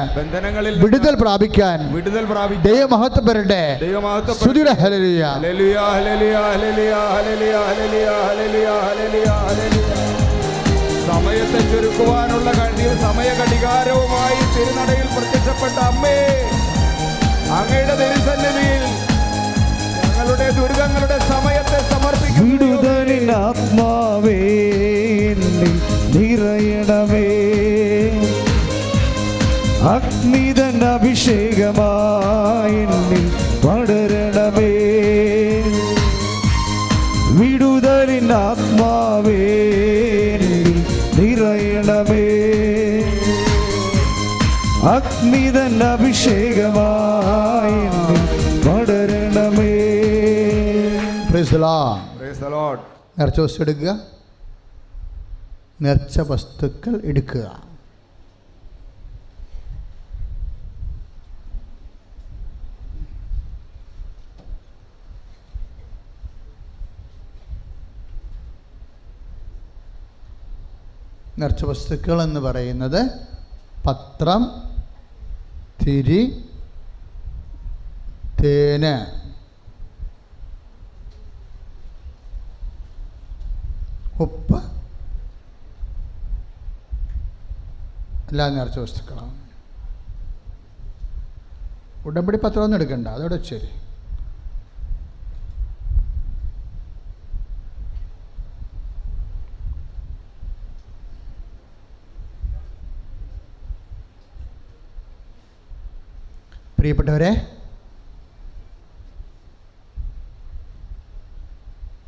വിടുതൽ പ്രാപിക്കാൻ ദൈവമഹത്വം വരട്ടെ. സ്തുതിയുടെ ഹല്ലേലൂയ. സമയത്തെ ചുരുക്കുവാനുള്ള സമയ ഘടികാരവുമായി തിരുനടയിൽ പ്രത്യക്ഷപ്പെട്ട അമ്മേ, അങ്ങയുടെ തിരുസന്നിധിയിൽ ഞങ്ങളുടെ ദുരിതങ്ങളുടെ സമയത്തെ സമർപ്പിക്കുന്നു. വിടുതലിൻ ആത്മാവേ എന്നിൽ നിറയണമേ, അഗ്നിതൻ അഭിഷേകമായി എന്നിൽ പടരണമേ. വിടുതലിൻ ആത്മാവേ എന്നിൽ നിറയണമേ, അഗ്നിതൻ അഭിഷേകമായി എന്നിൽ പടരണമേ. നേർച്ച വസ്തു എടുക്കുക, നേർച്ച വസ്തുക്കൾ എടുക്കുക. നേർച്ച വസ്തുക്കൾ എന്ന് പറയുന്നത് പത്രം, തിരി, തേന്, ഉപ്പ്, എല്ലാ നേർച്ച വസ്തുക്കളാണ്. ഉടമ്പടി പത്രമൊന്നും എടുക്കണ്ട, അതോടെ ശരി. പ്രിയപ്പെട്ടവരെ,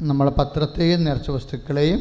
നമ്മൾ പത്രത്തെയും നേർച്ച വസ്തുക്കളെയും